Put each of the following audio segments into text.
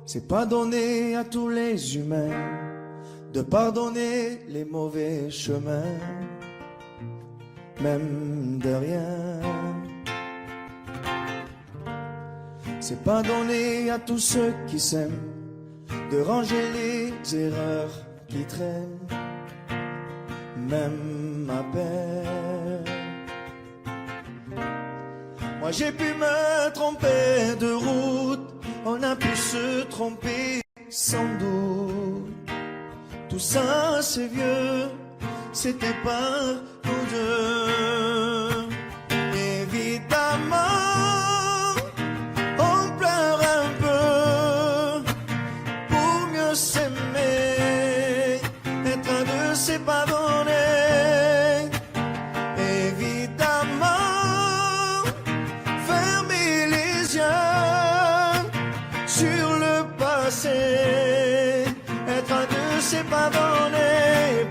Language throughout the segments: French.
C'est pas donné à tous les humains de pardonner les mauvais chemins, même de rien. C'est pas donné à tous ceux qui s'aiment de ranger les erreurs qui traînent, même à peine. Moi j'ai pu me tromper de route, on a pu se tromper sans doute. Tout ça c'est vieux, c'était pas nous deux. Évidemment on pleure un peu pour mieux s'aimer, être à deux c'est pas donné. Évidemment fermer les yeux sur le passé, être à deux c'est pas donné.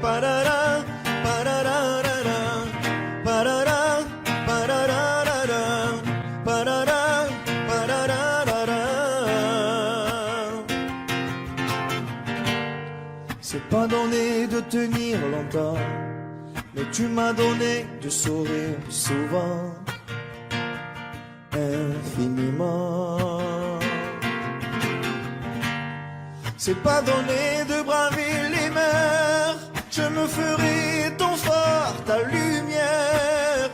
Parara, pararara, parara, pararara, parara, pararara. C'est pas donné de tenir longtemps, mais tu m'as donné du sourire souvent, infiniment. C'est pas donné de braver les mers, je me ferai ton phare, ta lumière,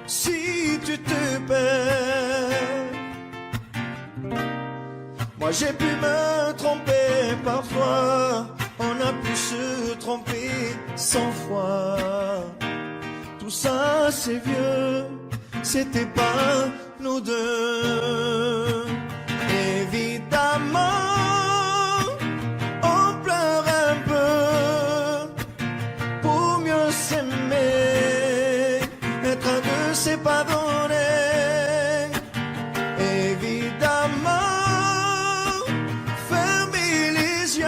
si tu te perds. Moi j'ai pu me tromper parfois, on a pu se tromper 100 fois. Tout ça c'est vieux, c'était pas nous deux. Évidemment on pleure un peu pour mieux s'aimer, être à deux c'est pas donné. Évidemment fermer les yeux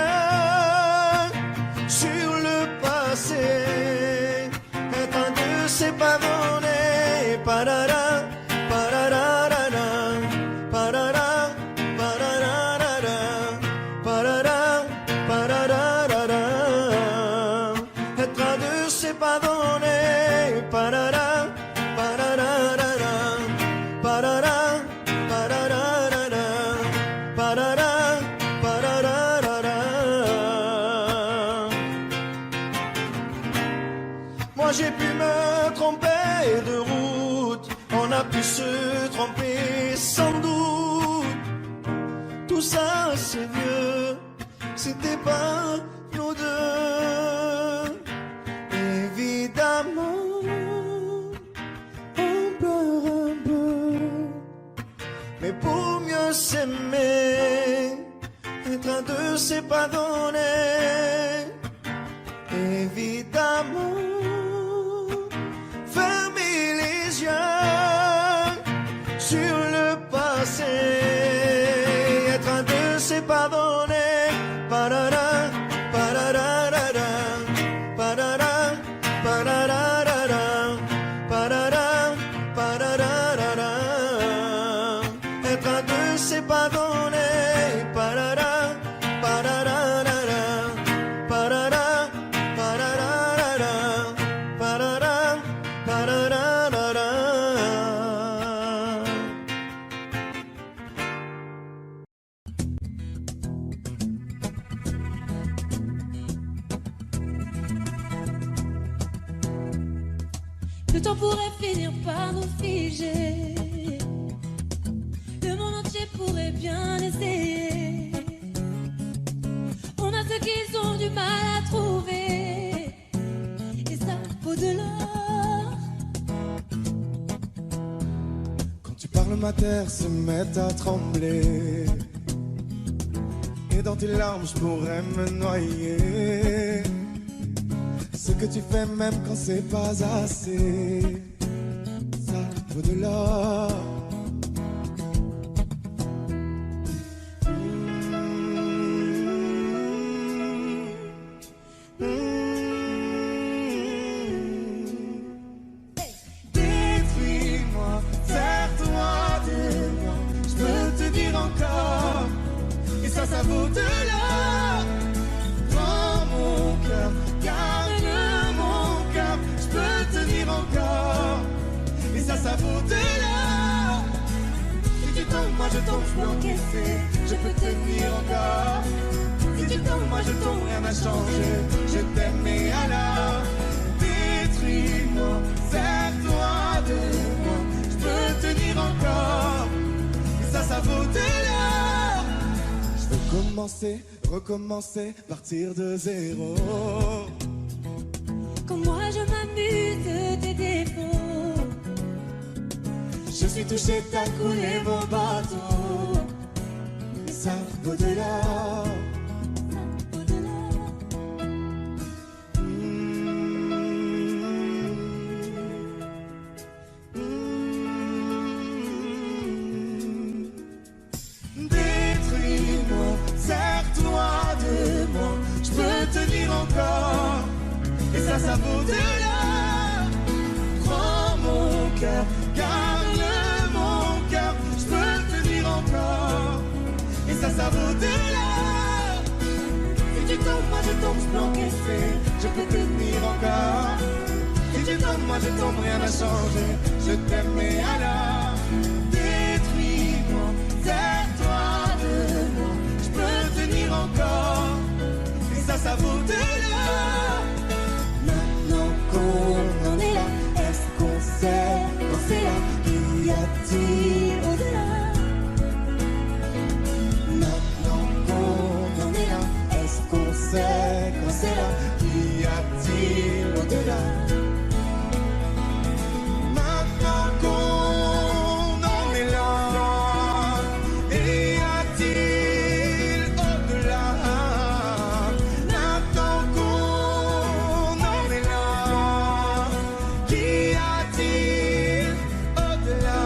sur le passé, être à deux c'est pas donné. Parara, pararara, parara, pararara, parara, pararara. Être à deux c'est pas donné. Parara, pararara, parara, pararara, parara, pararara. Moi j'ai pu me tromper de route, on a pu se tromper sans doute. Tout ça c'est vieux, c'était pas nous deux. Évidemment on pleure un peu, mais pour mieux s'aimer, être à deux c'est pas donné. Évidemment fermer les yeux sur le passé, être à deux c'est pas donné. Parara, pararara, parara, pararara, parara, pararara. Être à deux c'est pas donné. Parara, pararara, parara, pararara, parara, pararara. Le temps pourrait finir par nous figer, le monde entier pourrait bien essayer. On a ce qu'ils ont du mal à trouver, et ça vaut de l'or. Quand tu parles, ma terre se met à trembler, et dans tes larmes je pourrais me noyer. Ce que tu fais même quand c'est pas assez, ça vaut de l'or. Détruis-moi, serre-toi de moi, je peux te dire encore, et ça ça vaut de l'or. Prends mon cœur, garde mon cœur, je peux tenir encore. Et ça vaut de l'or. Si tu tombes, moi je tombe, je peux encaisser, je peux tenir encore. Si tu tombes, moi je tombe, rien n'a changé. Je t'aime et alors détruis-moi, sers-toi de moi, je peux tenir encore. Et ça vaut de l'or. Je veux commencer, recommencer, partir de zéro. Quand moi je m'amuse de tes défauts, Je suis touché, t'as coulé mon bateau. Et ça vaut de l'or. Détruis-moi, sers-toi de moi, je peux tenir encore. Et ça vaut de l'or. Prends mon cœur, garde mon cœur, je peux tenir encore. Et ça vaut de l'or. Si tu tombes, moi je tombe, je peux encaisser, je peux tenir encore. Si tu tombes, moi je tombe, rien n'a changé. Je t'aime et alors détruis-moi, sers-toi de moi, je peux tenir encore. Et ça vaut de l'or. Maintenant qu'on en est là, est-ce qu'on sait quand c'est là? Y a-t-il au-delà? Maintenant qu'on en est là, est-ce qu'on sait quand c'est là? Y a-t-il au-delà? Maintenant qu'on en est là, y a-t-il au-delà? Maintenant qu'on en est là, qu'y a-t-il au-delà?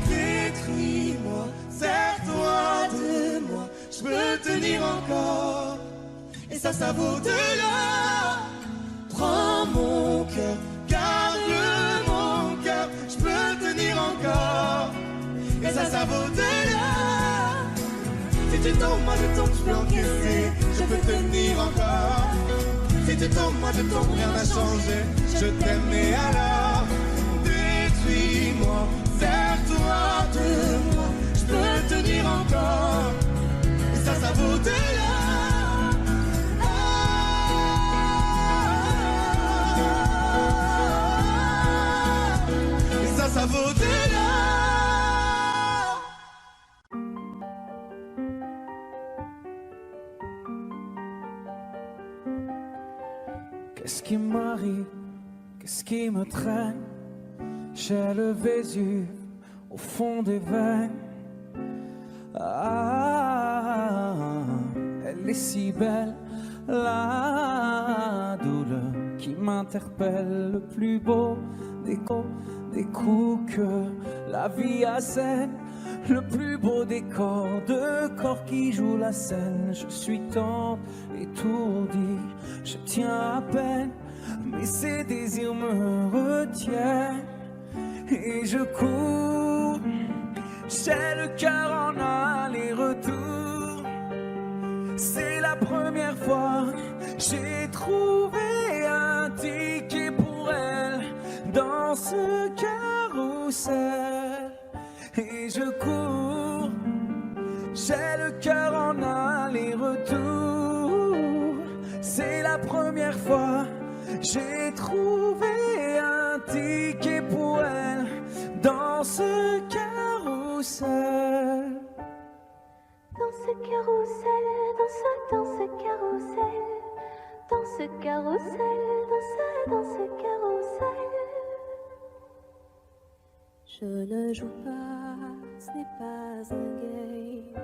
Détruis-moi, sers-toi de moi, je peux tenir encore. Et ça vaut de l'or. Prends mon cœur, garde mon cœur, je peux tenir encore. Et ça vaut de l'or. Si tu tombes, moi je tombe, je peux encaisser, je peux tenir encore. Si tu tombes, moi je tombe, rien n'a changé. Je t'aime et alors détruis-moi, sers-toi de moi, je peux tenir encore. Et ça vaut de l'or. Ça vaut de l'or. Qu'est-ce qui m'arrive? Qu'est-ce qui me traîne? J'ai le Vésuve au fond des veines. Ah, elle est si belle, la douleur qui m'interpelle, le plus beau des coups que la vie assène, le plus beau des corps, de corps qui jouent la scène. Je suis tant étourdi, je tiens à peine, mais ces désirs me retiennent et je cours. J'ai le cœur en aller-retour. C'est la première fois j'ai trouvé un ticket pour elle dans ce carrousel et je cours. J'ai le cœur en aller-retour. C'est la première fois j'ai trouvé un ticket pour elle dans ce carrousel. Dans ce carrousel, dans ce carrousel, dans ce carrousel, dans ce carrousel. Je ne joue pas, ce n'est pas un game.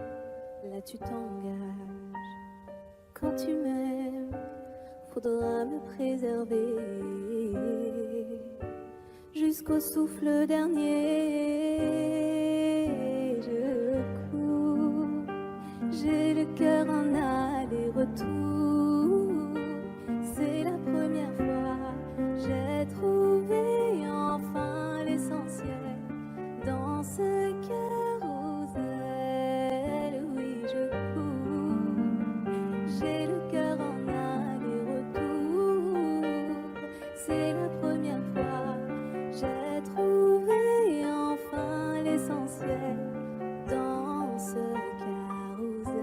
Là tu t'engages. Quand tu m'aimes, faudra me préserver jusqu'au souffle dernier. Je cours, j'ai le cœur en aller-retour. C'est la première fois, j'ai trouvé enfin l'essentiel dans ce carrousel. Oui, je l'essentiel dans ce carrousel.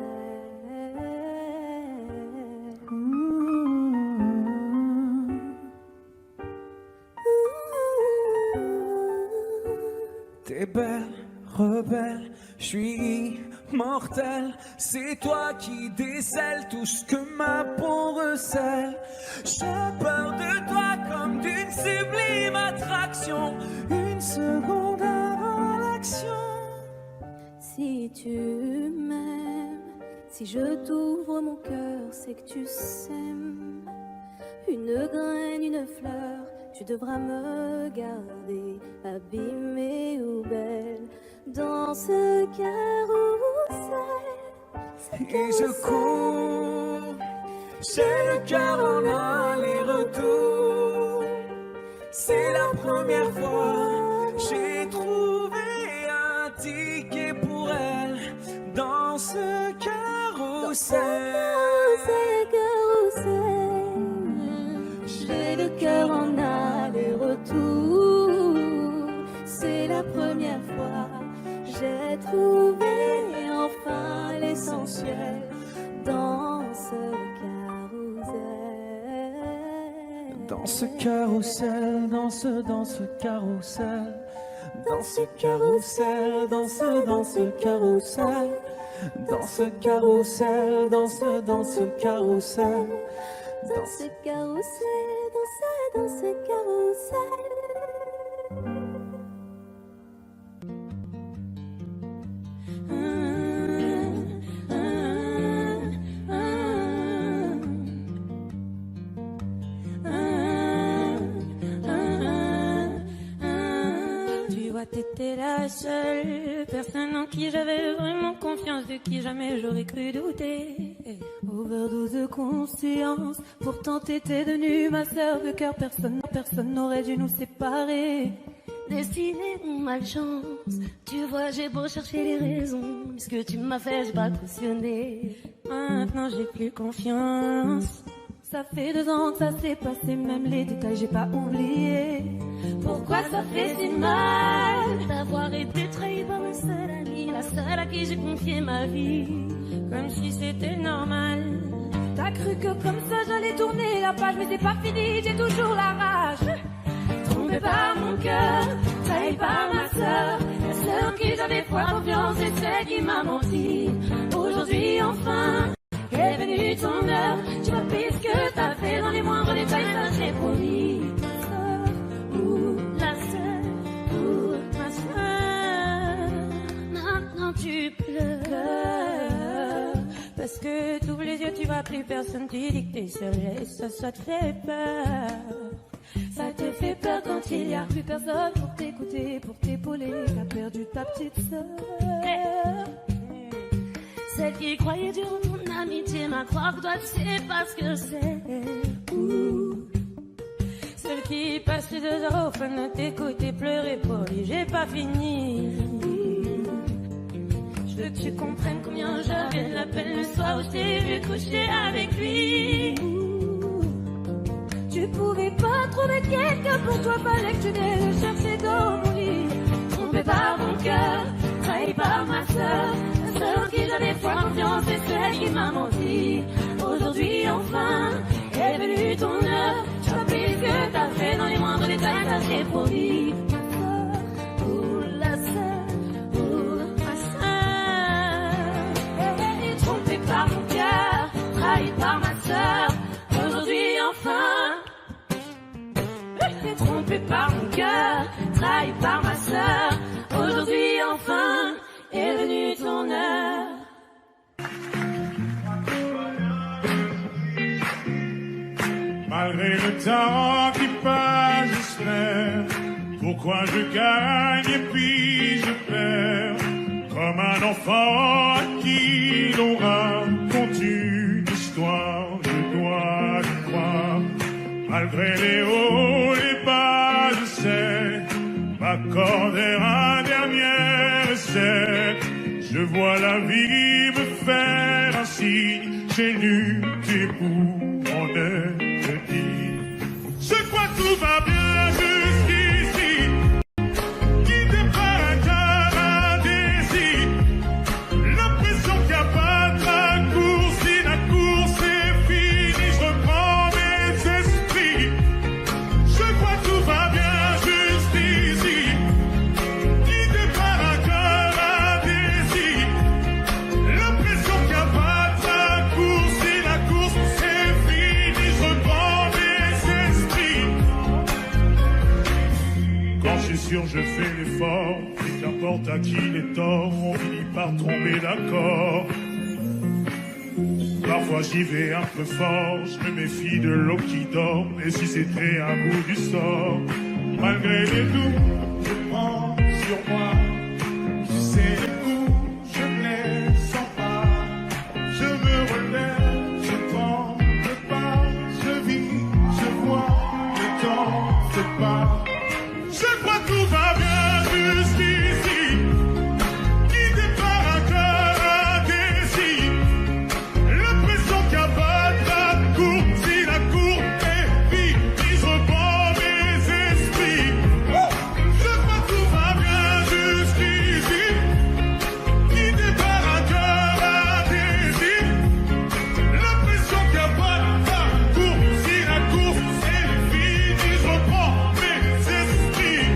T'es belle, rebelle, je suis immortel. C'est toi qui décèles tout ce que ma peau recèle. J'ai peur de toi comme d'une sublime attraction. Une seconde avant l'action. Si tu m'aimes, si je t'ouvre mon cœur, c'est que tu sèmes une graine, une fleur. Tu devras me garder abîmée ou belle dans ce carrousel. Et je cours, j'ai le cœur en aller-retour. C'est la première fois, j'ai trouvé un ticket pour elle dans ce carrousel. J'ai le cœur en aller-retour. C'est la première fois, j'ai trouvé enfin l'essentiel dans ce carrousel. Dans ce carrousel, dans ce carrousel, dans ce carrousel, dans ce carrousel, dans ce carrousel, dans ce carrousel, Dans ce carrousel, dans ce carrousel. Tu vois, t'étais la seule personne en qui j'avais vraiment confiance, de qui jamais j'aurais cru douter. Overdose de conscience, pourtant t'étais devenue ma sœur de cœur. Personne n'aurait dû nous séparer. Destinée ou malchance, tu vois, j'ai beau chercher les raisons, ce que tu m'as fait, j'ai pas cautionné. Maintenant j'ai plus confiance. Ça fait 2 ans que ça s'est passé, même les détails j'ai pas oublié. Pourquoi ça fait si mal d'avoir été trahi par ma seule amie, la seule à qui j'ai confié ma vie, Comme si c'était normal. T'as cru que comme ça j'allais tourner la page, mais c'est pas fini, j'ai toujours la rage. trompé par mon cœur, trahi par ma sœur, la seule en qui j'avais foi, confiance, et celle qui m'a menti. Aujourd'hui enfin est venue ton heure, tu m'as pris ce que t'as fait dans les moindres détails, ça j'ai promis. Ou la seule, ou Ma soeur, maintenant tu pleures. parce que t'ouvres les yeux, tu vois plus personne, tu dis que t'es seule et ça te fait peur. Ça te fait peur quand il y a Plus personne pour t'écouter, pour t'épauler, t'as perdu ta petite sœur. celle qui croyait dur en ton amitié, ma croix, toi tu sais pas ce que c'est. Celle qui passe les 2 heures au fun de t'écouter pleurer pour lui, j'ai pas fini. Je veux que tu comprennes combien j'avais de la peine le soir où je t'ai vu coucher avec lui. Tu pouvais pas trouver quelqu'un pour toi, fallait que tu viennes le chercher dans mon lit. Trompé par mon cœur, trahi par ma sœur, la seule en qui j'avais foi, confiance, et celle qui m'a menti. Aujourd'hui enfin est venue ton heure, tu as pris ce que t'as fait dans les moindres détails, ça j'ai promis. Ma sœur, ou la sœur, ou ma sœur. Et trompé par mon cœur, trahi par ma sœur, aujourd'hui enfin. Et trompé par mon cœur, trahi par ma sœur, aujourd'hui enfin est venue ton heure. Malgré le temps qui passe, j'espère. Pourquoi je gagne et puis je perds? Comme un enfant à qui l'on raconte une histoire, je dois y croire. Malgré les hauts, les bas, je sais m'accorder un dernier essai. Je vois la vie me faire un signe, j'ai lu tes bouts en je crois que tout va bien jusqu'ici. Guidé par un cœur je fais l'effort. Et qu'importe à qui les torts, on finit par tomber d'accord. Parfois j'y vais un peu fort, je me méfie de l'eau qui dort. Et si c'était un coup du sort, malgré les doutes, je prends sur moi. Tu sais les coups, je ne les sens pas. Je me relève, je prends le pas. Je vis, je vois, le temps se passe. Je crois que tout va bien jusqu'ici. Guidé par un cœur indécis. L'impression qu'il n'y a pas de la cour. Si la cour est vide, je reprends mes esprits. Je crois que tout va bien jusqu'ici. Guidé par un cœur indécis. L'impression qu'il n'y a pas de la cour. Si la cour est vide, je reprends mes esprits.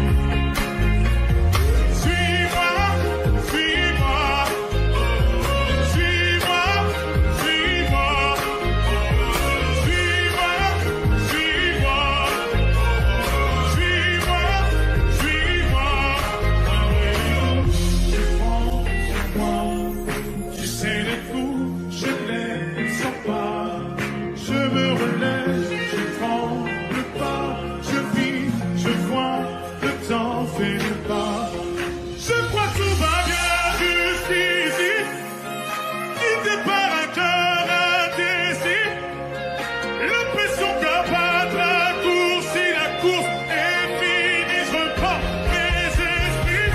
Suis-moi, suis-moi. Suis-moi, suis-moi. Suis-moi, suis-moi. Suis-moi, suis-moi. Je prends sur moi. Tu sais les coups, je ne les sens pas. Je me relève, je prends le pas. Je vis, je vois, le temps fait le pas. Je crois que tout va bien jusqu'ici. Guidé par un cœur indécis. L'impression qu'il n'y a pas de la course. Si la course est finie, je reprends mes esprits.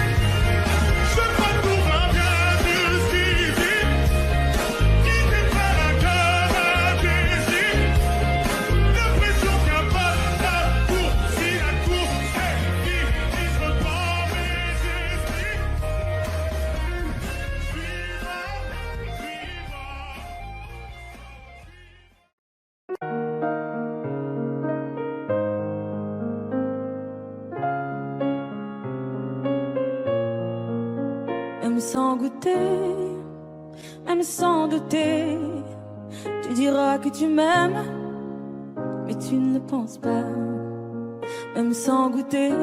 Je crois que tout va bien jusqu'ici. Guidé par un cœur indécis. L'impression qu'il n'y a pas de la course. Si la course est finie, je reprends mes esprits. Même sans goûter, même sans douter, tu diras que tu m'aimes, mais tu ne le penses pas. Même sans goûter,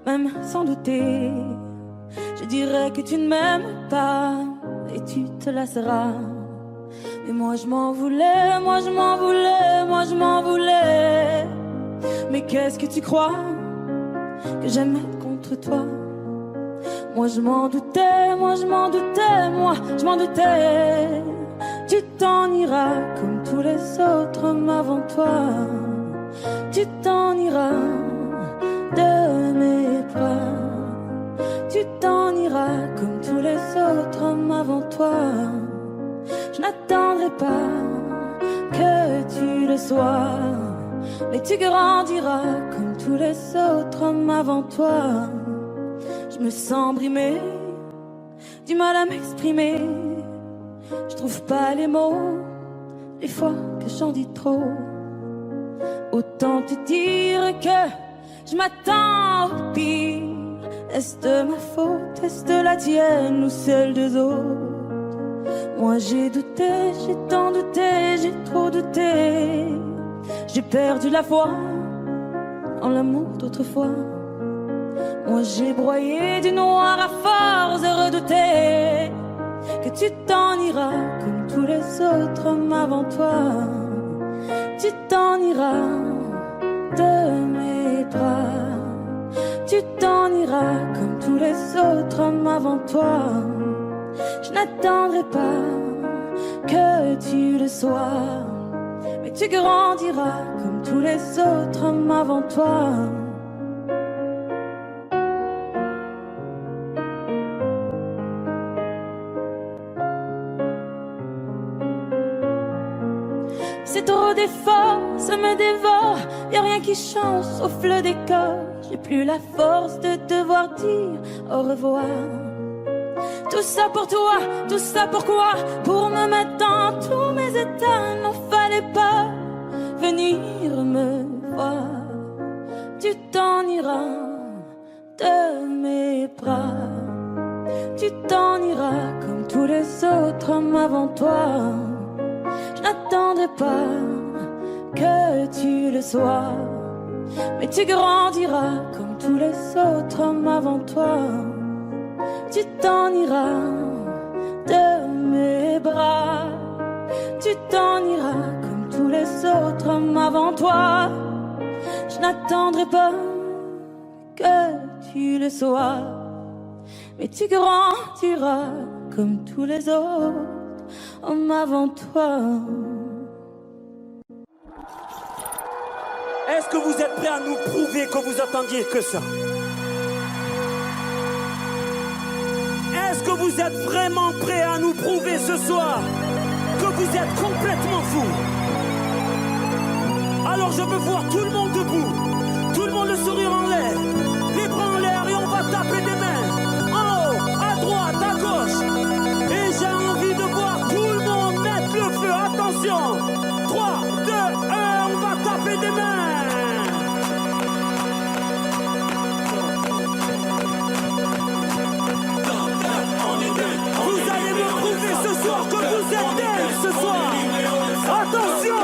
même sans douter, je dirais que tu ne m'aimes pas et tu te lasseras. Mais moi je m'en voulais, moi je m'en voulais, moi je m'en voulais. Mais qu'est-ce que tu crois que j'aime être contre toi? Moi je m'en doutais, moi je m'en doutais, moi je m'en doutais. Tu t'en iras comme tous les autres hommes avant toi. Tu t'en iras de mes bras. Tu t'en iras comme tous les autres hommes avant toi. Je n'attendrai pas que tu le sois, mais tu grandiras comme tous les autres hommes avant toi. Je me sens brimée, du mal à m'exprimer. Je trouve pas les mots, les fois que j'en dis trop. Autant te dire que je m'attends au pire. Est-ce de ma faute, est-ce de la tienne ou celle des autres? Moi j'ai douté, j'ai tant douté, j'ai trop douté. J'ai perdu la foi en l'amour d'autrefois. Moi j'ai broyé du noir à force de redouter que tu t'en iras comme tous les autres hommes avant toi. Tu t'en iras de mes bras. Tu t'en iras comme tous les autres hommes avant toi. Je n'attendrai pas que tu le sois, mais tu grandiras comme tous les autres hommes avant toi. C'est trop d'efforts, ça me dévore. Y'a rien qui change sauf le décor. J'ai plus la force de devoir dire au revoir. Tout ça pour toi, tout ça pourquoi? Pour me mettre dans tous mes états. Non, fallait pas venir me voir. Tu t'en iras de mes bras. Tu t'en iras comme tous les autres hommes avant toi. Je n'attendrai pas que tu le sois, mais tu grandiras comme tous les autres hommes avant toi. Tu t'en iras de mes bras. Tu t'en iras comme tous les autres hommes avant toi. Je n'attendrai pas que tu le sois, mais tu grandiras comme tous les autres hommes avant toi. Est-ce que vous êtes prêts à nous prouver que vous attendiez que ça? Est-ce que vous êtes vraiment prêts à nous prouver ce soir que vous êtes complètement fous? Alors je veux voir tout le monde debout, tout le monde le sourire en l'air, les bras en l'air et on va taper des mains, en haut, à droite, à gauche. Et j'ai envie de voir tout le monde mettre le feu, attention. 3, 2, 1, on va taper des mains. Vous allez me prouver ce soir que vous êtes dingue ce soir. Attention.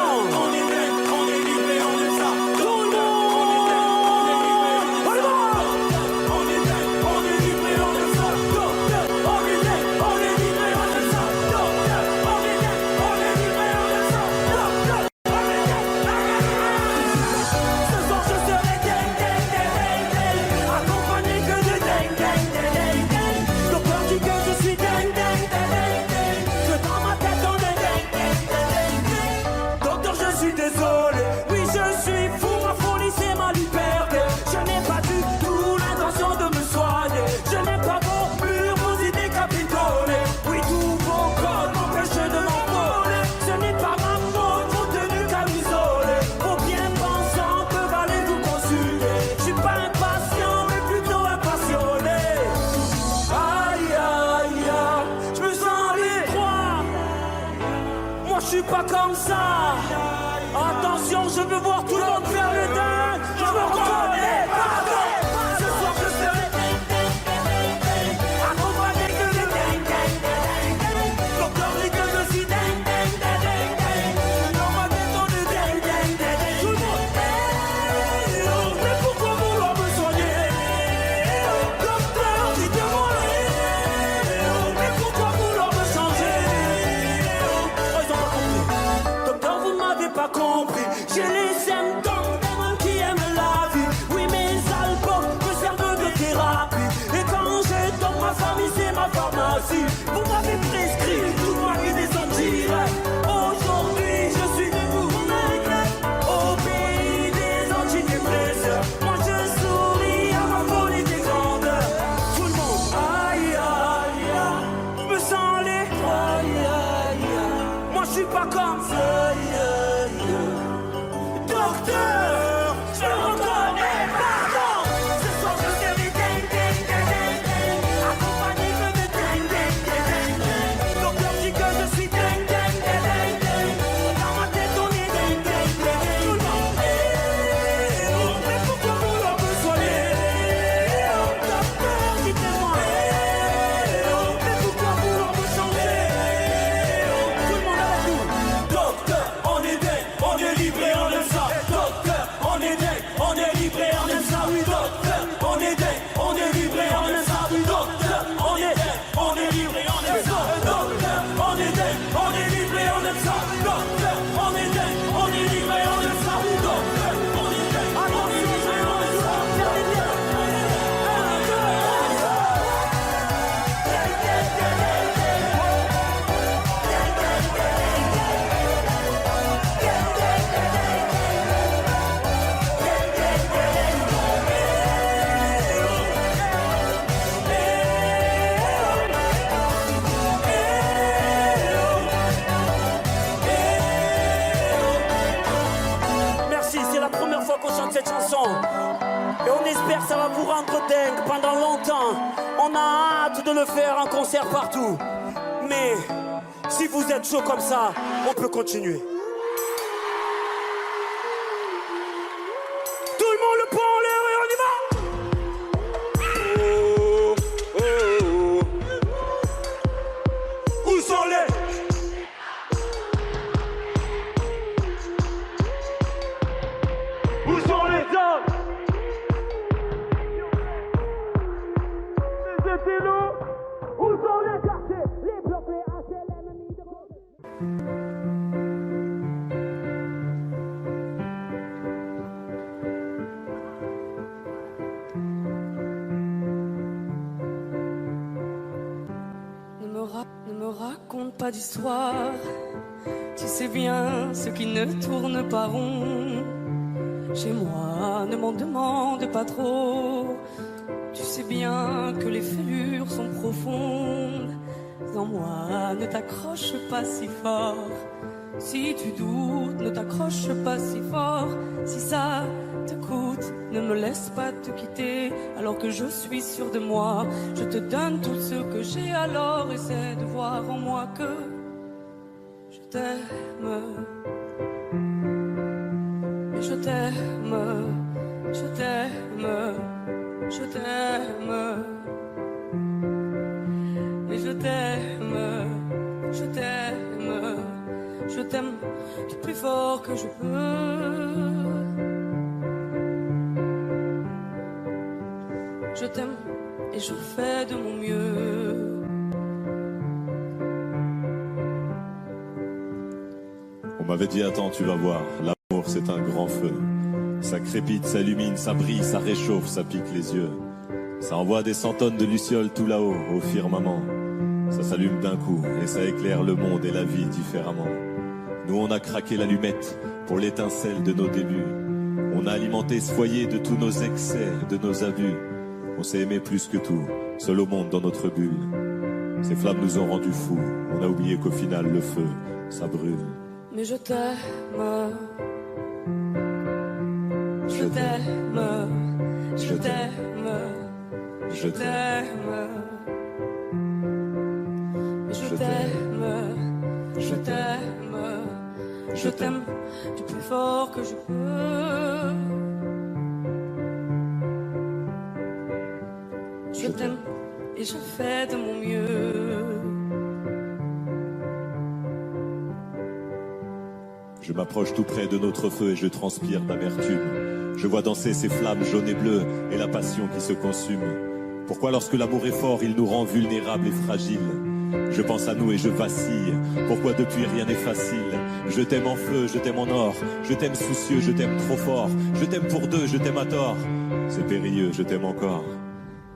Pas comme ça. Attention, je veux voir tout le monde faire le dingue. Je me reconnais pas. Ce soir je serai accompagné que de dingue. Docteur dit que je suis dingue. Dans ma tête on est dingue. Tout le monde. Mais pourquoi vouloir me soigner? Docteur, dites-moi. Mais pourquoi vouloir me changer? Pas compris, j'ai les symptômes d'un homme qui aime la vie. Oui, mes albums me servent de thérapie. Et quand je tombe, ma famille c'est ma pharmacie. Vous m'avez prescrit tout moi et des antibiotiques. Aujourd'hui je suis debout au pays des antidépresseurs. Moi je souris à ma folie des grandeurs. Tout le monde, aïe aïe aïe, je me sens les aïe aïe aïe. Moi je suis pas comme ça. Docteur, je reconnais, pardon. Ce soir je serai dingue. Accompagné que de dingue. Docteur dit que je suis dingue. Dans ma tête on est dingue. Tout le monde. Mais pourquoi vouloir me soigner? Docteur, dites-moi. Mais pourquoi vouloir me changer? Tout le monde avec nous. Docteur, on est dingue, on est livré, on aime ça. On est dingue, on est livré, on aime ça, oui, docteur. On est dingue, on est livré, on aime ça, oui, docteur. On est dingue, on est livré, on aime ça, docteur. On est dingue, on est livré, on aime ça, docteur. On est dingue, on est livré, on aime ça, oui, docteur. On est dingue, on est livré, on aime ça, cette chanson et on espère que ça va vous rendre dingue pendant longtemps. On a hâte de le faire en concert partout, mais si vous êtes chaud comme ça, on peut continuer. Tout le monde le prend en l'air et on y va. Où sont les Où sont les hommes? Ne me raconte pas d'histoire. Tu sais bien ce qui ne tourne pas rond. Chez moi, ne m'en demande pas trop. Tu sais bien que les fêlures sont profondes. En moi, ne t'accroche pas si fort. Si tu doutes, ne t'accroche pas si fort. Si ça te coûte, ne me laisse pas te quitter. Alors que je suis sûr de moi, je te donne tout ce que j'ai. Alors essaie de voir en moi que je t'aime. Mais je t'aime, je t'aime, je t'aime. Mais je t'aime, je t'aime, je t'aime du plus fort que je peux. Je t'aime et je fais de mon mieux. On m'avait dit attends, tu vas voir, l'amour c'est un grand feu. Ça crépite, ça illumine, ça brille, ça réchauffe, ça pique les yeux. Ça envoie des cent tonnes de lucioles tout là-haut, au firmament. Ça s'allume d'un coup et ça éclaire le monde et la vie différemment. Nous on a craqué l'allumette pour l'étincelle de nos débuts. On a alimenté ce foyer de tous nos excès, de nos abus. On s'est aimé plus que tout, seul au monde dans notre bulle. Ces flammes nous ont rendus fous, on a oublié qu'au final le feu, ça brûle. Mais je t'aime, je t'aime, je t'aime, je t'aime. Je t'aime, je t'aime, je t'aime du plus fort que je peux. Je t'aime et je fais de mon mieux. Je m'approche tout près de notre feu et je transpire d'amertume. Je vois danser ces flammes jaunes et bleues et la passion qui se consume. Pourquoi lorsque l'amour est fort, il nous rend vulnérables et fragiles? Je pense à nous et je vacille. Pourquoi depuis rien n'est facile? Je t'aime en feu, je t'aime en or. Je t'aime soucieux, je t'aime trop fort. Je t'aime pour deux, je t'aime à tort. C'est périlleux, je t'aime encore.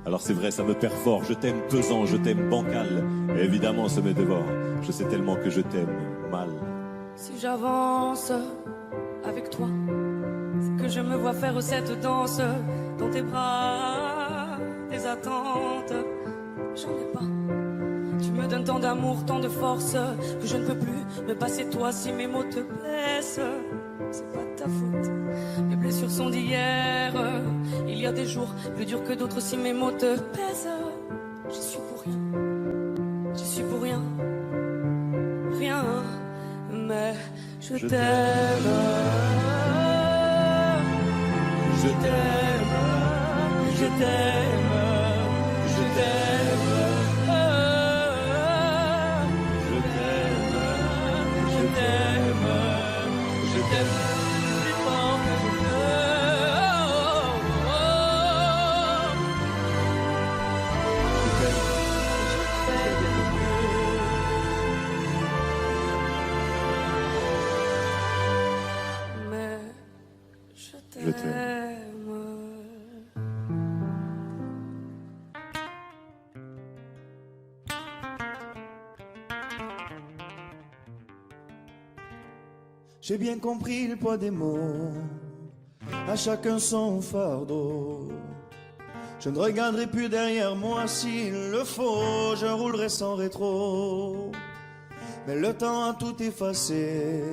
Alors c'est vrai, ça me perd fort. Je t'aime pesant, je t'aime bancal. Et évidemment, ça me dévore. Je sais tellement que je t'aime mal. Si j'avance avec toi, c'est que je me vois faire cette danse dans tes bras, des attentes. J'en ai pas. Tu me donnes tant d'amour, tant de force que je ne peux plus me passer de toi si mes mots te blessent. C'est pas ta faute, mes blessures sont d'hier. Il y a des jours plus durs que d'autres si mes mots te pèsent. Je suis pour rien, je suis pour rien, rien. Mais je t'aime, je t'aime, je t'aime, je t'aime. Je t'aime. J'ai bien compris le poids des mots, à chacun son fardeau. Je ne regarderai plus derrière moi s'il le faut, je roulerai sans rétro. Mais le temps a tout effacé,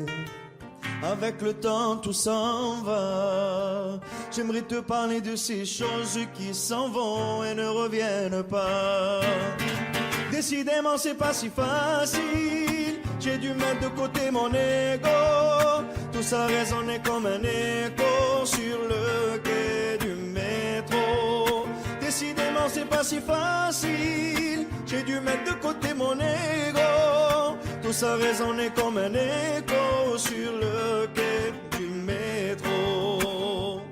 avec le temps tout s'en va. J'aimerais te parler de ces choses qui s'en vont et ne reviennent pas. Décidément c'est pas si facile, j'ai dû mettre de côté mon ego. Tout ça résonnait comme un écho sur le quai du métro. Décidément c'est pas si facile, j'ai dû mettre de côté mon ego. Tout ça résonnait comme un écho sur le quai du métro.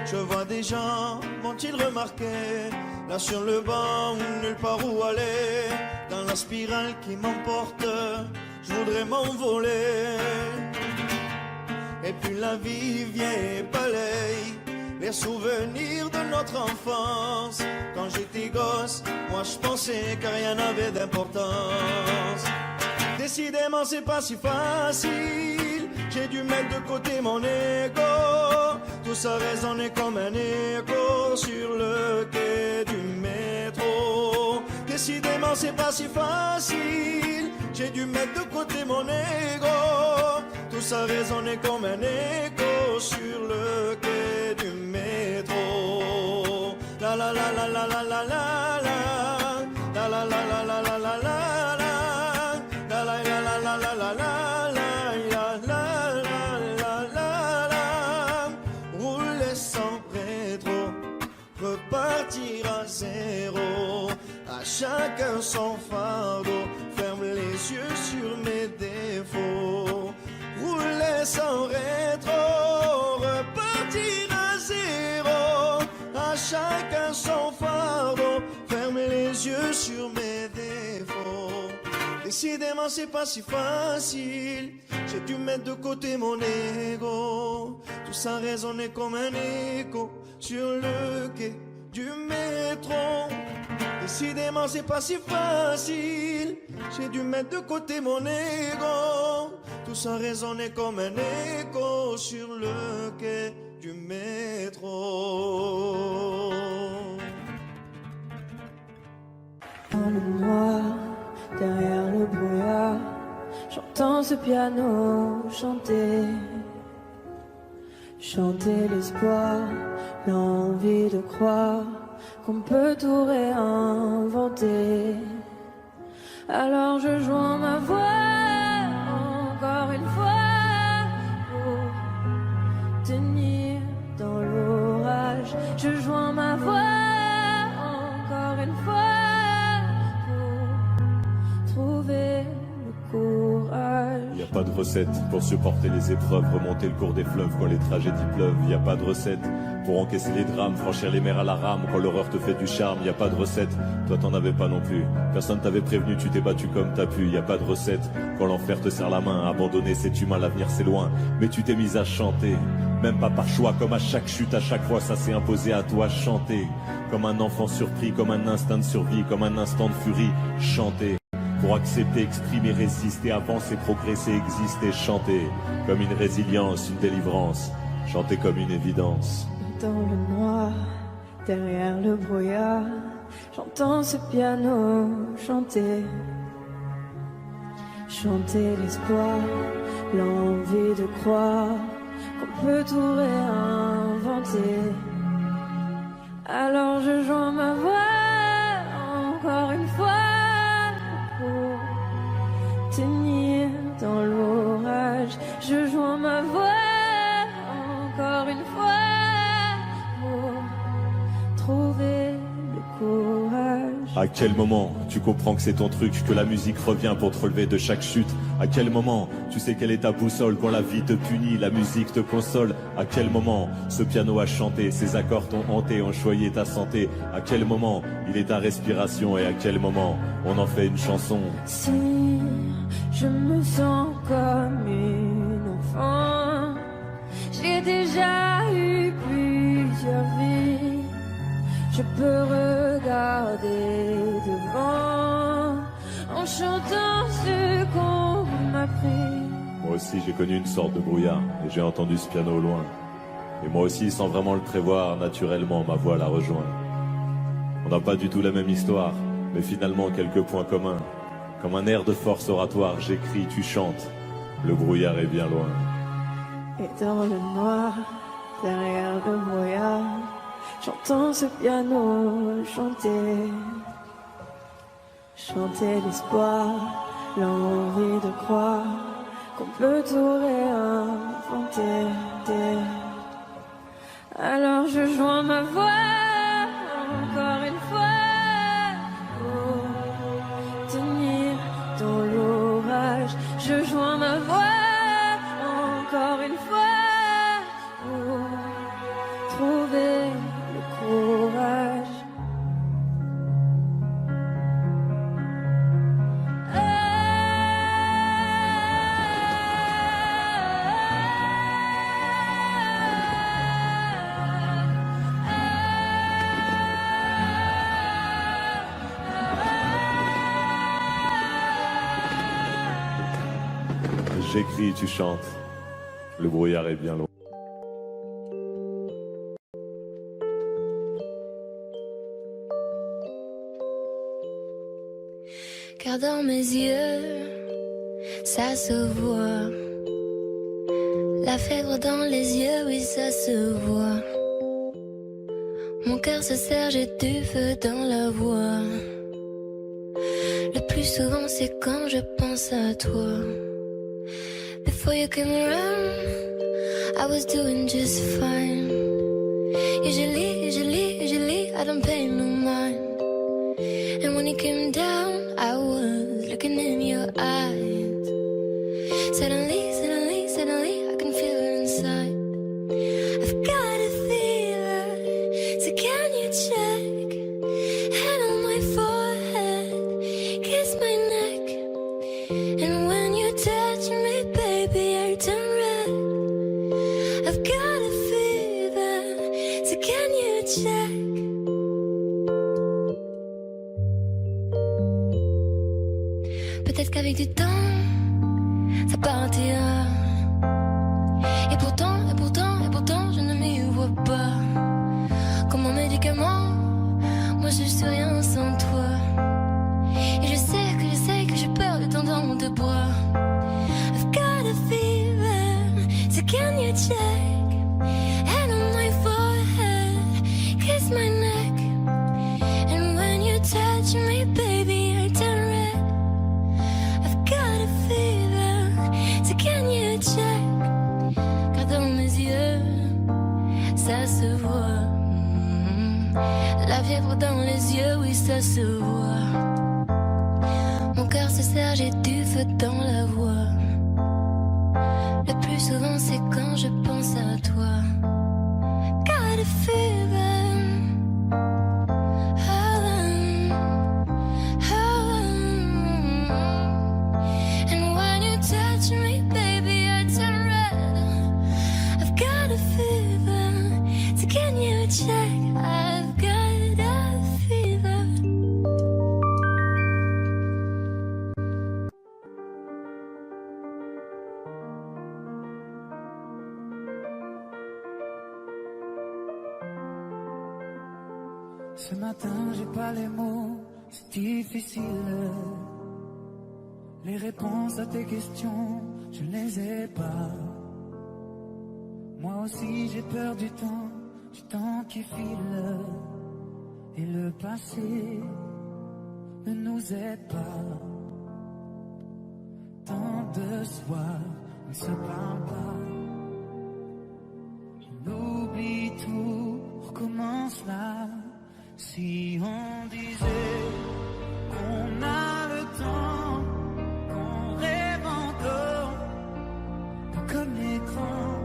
Je vois des gens, vont-ils remarquer, là sur le banc, nulle part où aller, dans la spirale qui m'emporte, je voudrais m'envoler. Et puis la vie vient et balaye les souvenirs de notre enfance. Quand j'étais gosse, moi je pensais que rien n'avait d'importance. Décidément c'est pas si facile. J'ai dû mettre de côté mon ego. Tout ça résonnait comme un écho sur le quai du métro. Décidément c'est pas si facile. J'ai dû mettre de côté mon ego. Tout ça résonnait comme un écho sur le quai du métro. La la la la la la la la la. La la la la la la la la. La la la la la la la la. Repartir à zéro, à chacun son fardeau. Ferme les yeux sur mes défauts. Rouler sans rétro, repartir à zéro, à chacun son fardeau. Ferme les yeux sur mes défauts. Décidément c'est pas si facile. J'ai dû mettre de côté mon ego. Tout ça résonnait comme un écho sur le quai du métro. Décidément c'est pas si facile. J'ai dû mettre de côté mon ego. Tout ça résonnait comme un écho sur le quai du métro. Dans le noir, derrière le brouillard, j'entends ce piano chanter. Chanter l'espoir, l'envie de croire qu'on peut tout réinventer. Alors je joins ma voix encore une fois pour tenir dans l'orage. Je joins ma voix encore une fois pour trouver le courage. Y a pas de recette pour supporter les épreuves, remonter le cours des fleuves quand les tragédies pleuvent. Y a pas de recette pour encaisser les drames, franchir les mers à la rame quand l'horreur te fait du charme. Y a pas de recette, toi t'en avais pas non plus. Personne t'avait prévenu, tu t'es battu comme t'as pu. Y a pas de recette quand l'enfer te serre la main. Abandonner c'est humain, l'avenir c'est loin. Mais tu t'es mise à chanter, même pas par choix. Comme à chaque chute, à chaque fois, ça s'est imposé à toi. Chanter comme un enfant surpris, comme un instinct de survie, comme un instant de furie. Chanter pour accepter, exprimer, résister, avancer, progresser, exister. Chanter comme une résilience, une délivrance. Chanter comme une évidence. Dans le noir, derrière le brouillard, j'entends ce piano chanter. Chanter l'espoir, l'envie de croire qu'on peut tout réinventer. Alors je joins ma voix encore une fois pour tenir dans l'orage. Je joins ma voix encore une fois pour trouver le courage. À quel moment tu comprends que c'est ton truc, que la musique revient pour te relever de chaque chute? À quel moment tu sais quelle est ta boussole quand la vie te punit, la musique te console? À quel moment ce piano a chanté, ses accords t'ont hanté, ont choyé ta santé? À quel moment il est ta respiration et à quel moment on en fait une chanson? Si je me sens comme une enfant, j'ai déjà eu plusieurs vies. Je peux regarder devant en chantant ce qu'on m'a appris. Moi aussi j'ai connu une sorte de brouillard et j'ai entendu ce piano au loin. Et moi aussi, sans vraiment le prévoir, naturellement ma voix la rejoint. On n'a pas du tout la même histoire, mais finalement quelques points communs. Comme un air de force oratoire, j'écris, tu chantes. Le brouillard est bien loin. Et dans le noir, derrière le brouillard, j'entends ce piano chanter. Chanter l'espoir, l'envie de croire qu'on peut tout réinventer. Alors je joins ma voix encore une fois pour tenir dans l'orage. Je joins ma voix encore une fois pour trouver le courage. j'écris, tu chantes. Le brouillard est bien loin. Car dans mes yeux, ça se voit. La fièvre dans les yeux, oui, ça se voit. Mon cœur se serre, j'ai du feu dans la voix. Le plus souvent, c'est quand je pense à toi. Before you came around, I was doing just fine. Usually, I don't pay no mind. And when you came down, I was looking in your eyes. Suddenly, I can feel it inside. I've got a fever, so can you check? Hand on my forehead, kiss my neck. And when you touch me, baby, I turn red. I've got a fever, so can you check? Peut-être qu'avec du temps, ça partira. Et pourtant, je ne m'y vois pas. Comme un médicament, moi je suis rien sans toi. Et je sais que j'ai peur de tendons de bois. I've got a fever, so can you check? Hand on my forehead, kiss my neck. And when you touch me, baby, I turn red. I've got a fever, so can you check? Car dans mes yeux, ça se voit. La fièvre dans les yeux, oui, ça se voit. Mon cœur se serre, j'ai du feu dans la voix. Le plus souvent, c'est quand je pense à toi. Got a fever. And when you touch me, baby, I turn red. I've got a fever, so can you check? I've got a fever. Ce matin, j'ai pas les mots, c'est difficile. Les réponses à tes questions, je ne les ai pas. Moi aussi, j'ai peur du temps qui file. Et le passé ne nous aide pas. Tant de soi ne se parle pas. On oublie tout, on recommence là. Si on disait qu'on a le temps, qu'on rêve encore, pas comme les grands.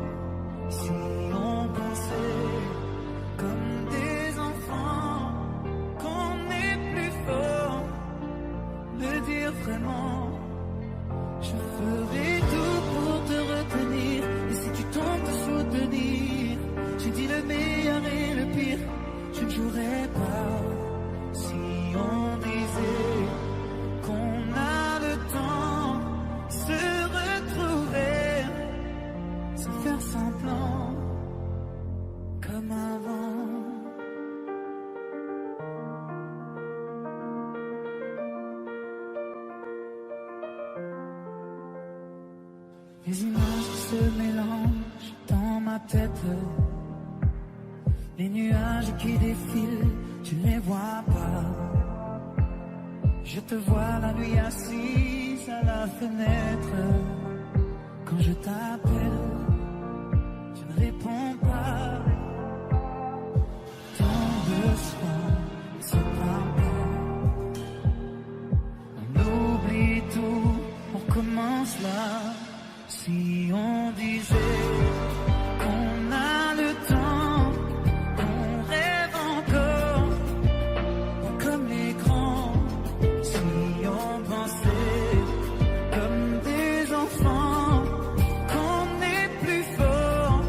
Si on pensait comme des enfants, qu'on est plus fort, le dire vraiment. Je ferai tout pour te retenir, et si tu tentes de soutenir, j'ai dit le meilleur et le pire. Je ne jouerai pas. Si on disait qu'on a le temps, se retrouver, sans faire semblant, comme avant. Les images qui se mélangent dans ma tête. Les nuages qui défilent, tu ne les vois pas. Je te vois la nuit assise à la fenêtre. Quand je t'appelle, tu ne réponds pas. Tant de soins ne se parle pas. On oublie tout, on commence là. Si on disait qu'on a le temps, qu'on rêve encore, comme les grands. Si on pensait comme des enfants, qu'on est plus fort,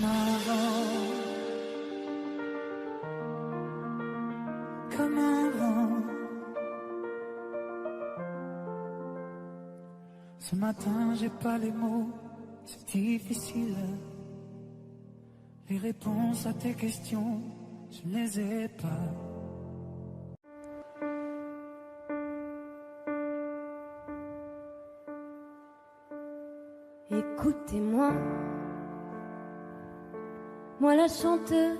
comme avant, comme avant. Ce matin, j'ai pas les mots, c'est difficile. Les réponses à tes questions, je ne les ai pas. Écoutez-moi, moi la chanteuse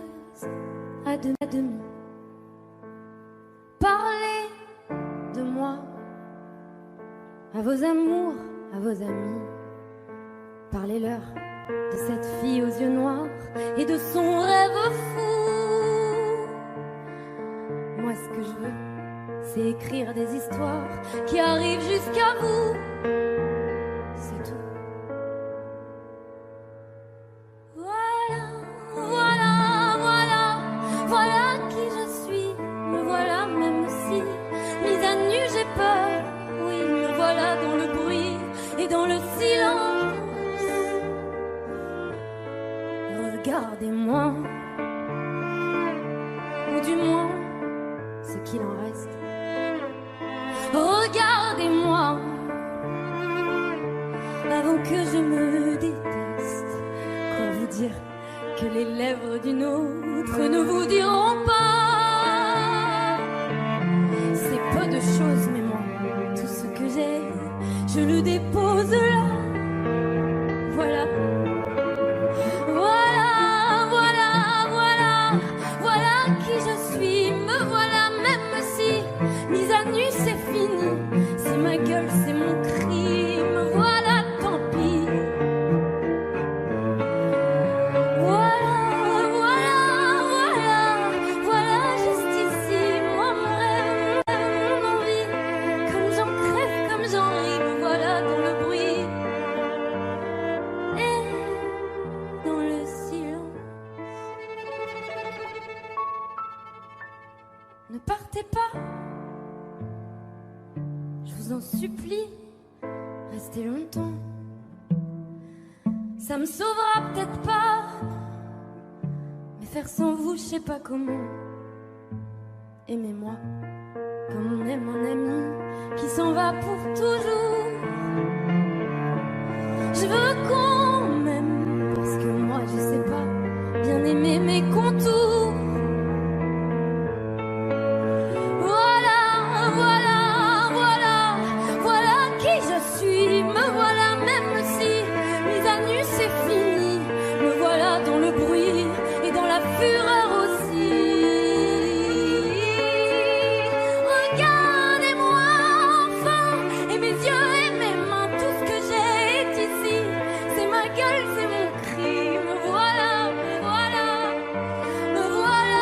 à demi. Parlez de moi à vos amours, à vos amis. Parlez-leur de cette fille aux yeux noirs et de son rêve fou. Moi ce que je veux, c'est écrire des histoires qui arrivent jusqu'à vous. C'est tout. Voilà qui je suis, me voilà même si mise à nu j'ai peur. Oui, me voilà dans le bruit et dans le silence. Regardez-moi, ou du moins ce qu'il en reste. Regardez-moi, avant que je me déteste. Quoi vous dire que les lèvres d'une autre ne vous diront pas. C'est peu de choses, mais moi, tout ce que j'ai, je le dépose là. Voilà. Voilà qui je suis, me voilà même si mise à nu c'est fini. Si ma gueule c'est mon cri, me voilà tant pis. Voilà juste ici, moi mon rêve, mon envie. Comme j'en crève, comme j'en ris, me voilà dans le bruit et dans le silence. Ne partez pas, je vous en supplie, restez longtemps. Ça me sauvera peut-être pas, mais faire sans vous, je sais pas comment. Aimez-moi comme on aime un ami qui s'en va pour toujours. Je veux qu'on m'aime, parce que moi je sais pas bien aimer mes contours. Voilà qui je suis, me voilà même si mise à nu c'est fini. Me voilà dans le bruit et dans la fureur aussi. Regardez-moi enfin, et mes yeux et mes mains, tout ce que j'ai est ici. C'est ma gueule, c'est mon cri, me voilà, me voilà, me voilà.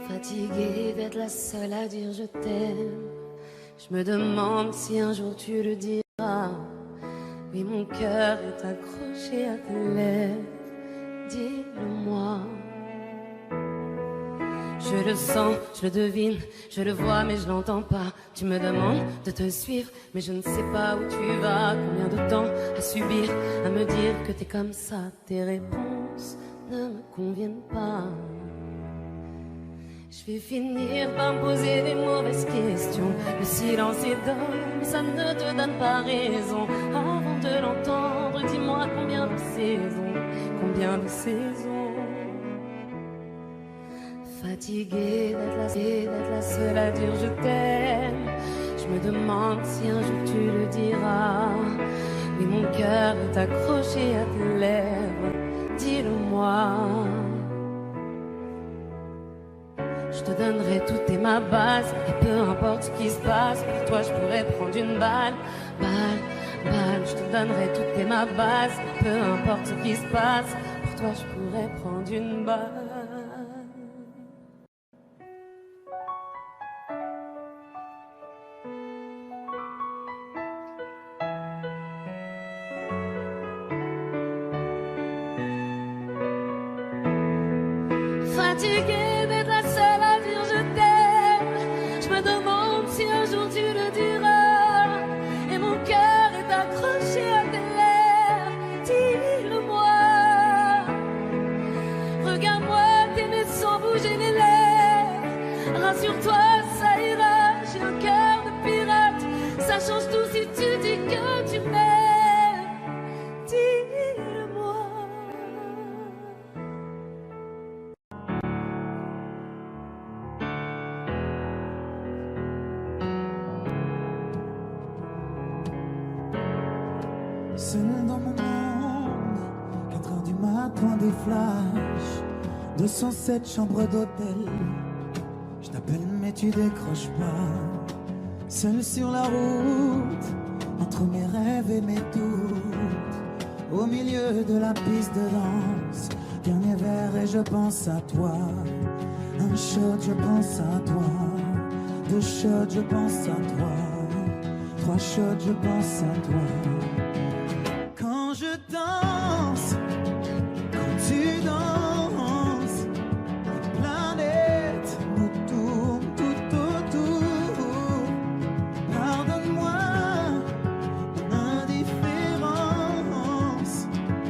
Fatiguée d'être la seule à dire je t'aime, je me demande si un jour tu le diras. Oui, mon cœur est accroché à tes lèvres, dis-le-moi. Je le sens, je le devine, je le vois mais je l'entends pas. Tu me demandes de te suivre mais je ne sais pas où tu vas. Combien de temps à subir, à me dire que t'es comme ça. Tes réponses ne me conviennent pas. Je vais finir par me poser des mauvaises questions. Le silence est d'or, mais ça ne te donne pas raison. Avant de l'entendre, dis-moi combien de saisons, combien de saisons. Fatiguée d'être la seule à dire je t'aime. Je me demande si un jour tu le diras. Oui, mon cœur est accroché à tes lèvres, dis-le-moi. Je te donnerai tout et ma base, et peu importe ce qui se passe, pour toi je pourrais prendre une balle. Je te donnerai tout et ma base, et peu importe ce qui se passe, pour toi je pourrais prendre une balle. Fatiguée d'être la seule à dire je t'aime, je me demande si un jour tu le diras. Et mon cœur est accroché à tes lèvres, dis-le-moi. Regarde-moi t'aimer sans bouger les lèvres. Rassure-toi, ça ira, j'ai un cœur de pirate. Ça change tout si tu dis que tu m'aimes, dis-le-moi. Seul dans mon monde, 4 heures du matin, des flashs, 207 chambres d'hôtel. Je t'appelle mais tu décroches pas. Seul sur la route, entre mes rêves et mes doutes, au milieu de la piste de danse, dernier verre et je pense à toi. Un shot, je pense à toi. 2 shots, je pense à toi. 3 shots, je pense à toi. Quand je danse, quand tu danses, les planètes nous tournent tout autour. Pardonne-moi mon indifférence,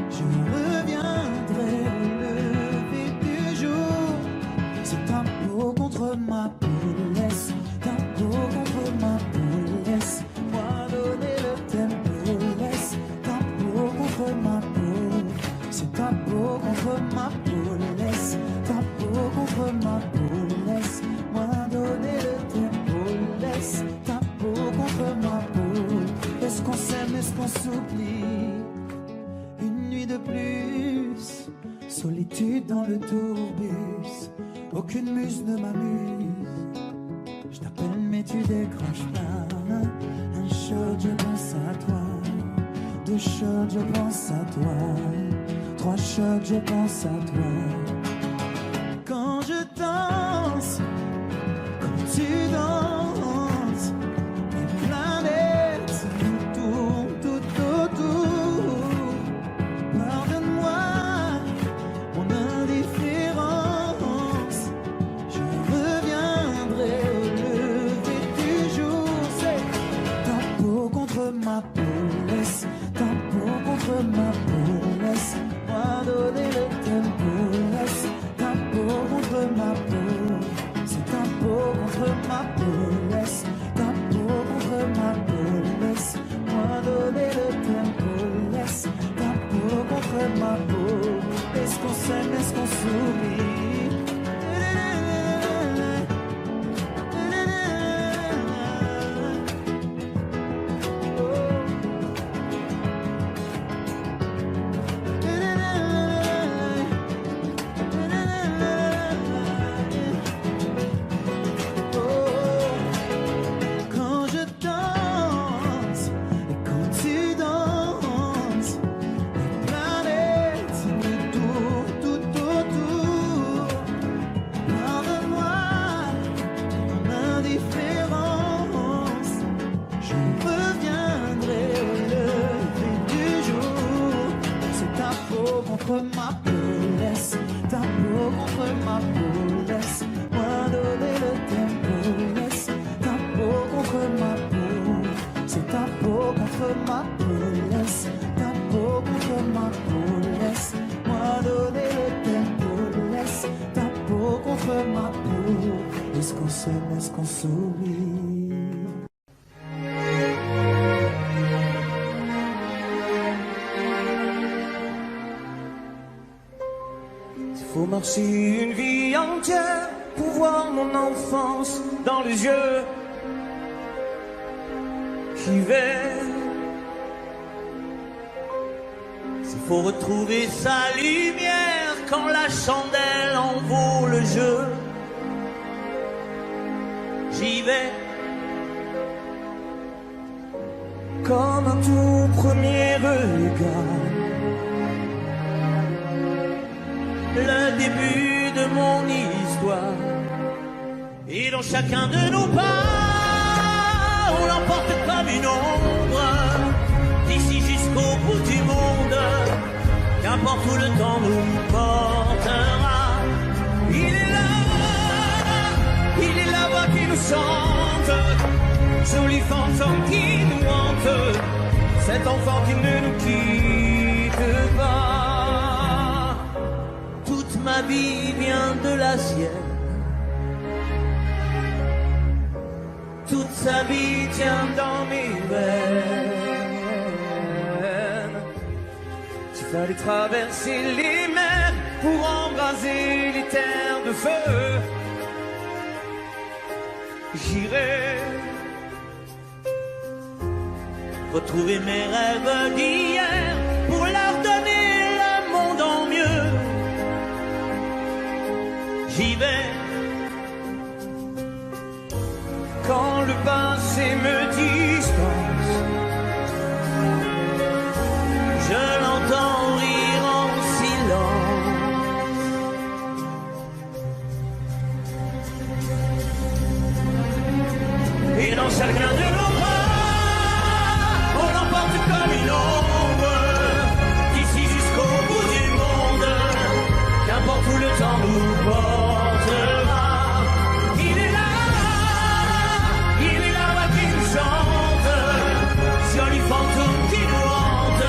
je reviendrai au lever du jour. C'est ta peau contre ma peau, laisse ta peau contre ma peau, laisse-moi donner le tempo, laisse ta peau contre ma peau, c'est ta peau contre ma peau, laisse ta peau contre ma peau, laisse-moi donner le tempo, laisse ta peau contre ma peau. Est-ce qu'on s'aime, est-ce qu'on s'oublie? Une nuit de plus, solitude dans le tourbus, aucune muse ne m'amuse. Je t'appelle mais tu décroches pas. Un shot, je pense à toi. 2 shots, je pense à toi. 3 shots, je pense à toi. Quand je danse, quand tu danses, les planètes nous tournent tout autour. Pardonne-moi mon indifférence, je reviendrai au lever du jour. C'est ta peau contre ma peau, laisse ta peau contre ma peau, laisse-moi donner le tempo, laisse ta peau contre ma peau, c'est ta peau contre ma peau, laisse ta peau contre ma peau, laisse-moi donner le tempo, laisse ta peau contre ma peau. Est-ce qu'on s'aime, est-ce qu'on s'oublie? Quand je danse et quand tu danses, les planètes nous tournent tout autour. Pardonne-moi mon indifférence, je reviendrai au lever du jour. C'est ta peau contre ma peau, laisse ta peau contre ma peau, laisse-moi donner le tempo, laisse ta peau contre ma peau, c'est ta peau contre ma peau, laisse ta peau contre ma peau, laisse-moi donner le tempo, laisse ta peau contre ma peau. Est-ce qu'on s'aime, est-ce qu'on s'oublie? Il faut marcher une vie entière pour voir mon enfance dans les yeux qui veillent. Il faut retrouver sa lumière quand la chandelle en vaut le jeu. J'y vais comme un tout premier regard. début de mon histoire. Et dans chacun de nos pas, on l'emporte comme une ombre, d'ici jusqu'au bout du monde, qu'importe où le temps nous portera. Il est la voix qui nous chante, joli fantôme qui nous hante, cet enfant qui ne nous quitte pas. Toute ma vie vient de la sienne, toute sa vie tient dans mes veines. Il fallait traverser les mers pour embraser les terres de feu. J'irai retrouver mes rêves d'hier pour leur donner le monde en mieux. J'y vais quand le passé me dispense. Je l'entends rire en silence. Et dans chacun de nos bras, on l'emporte comme une ombre, d'ici jusqu'au bout du monde, qu'importe où le temps nous portera. Il est là qui nous chante, joli fantôme qui nous hante,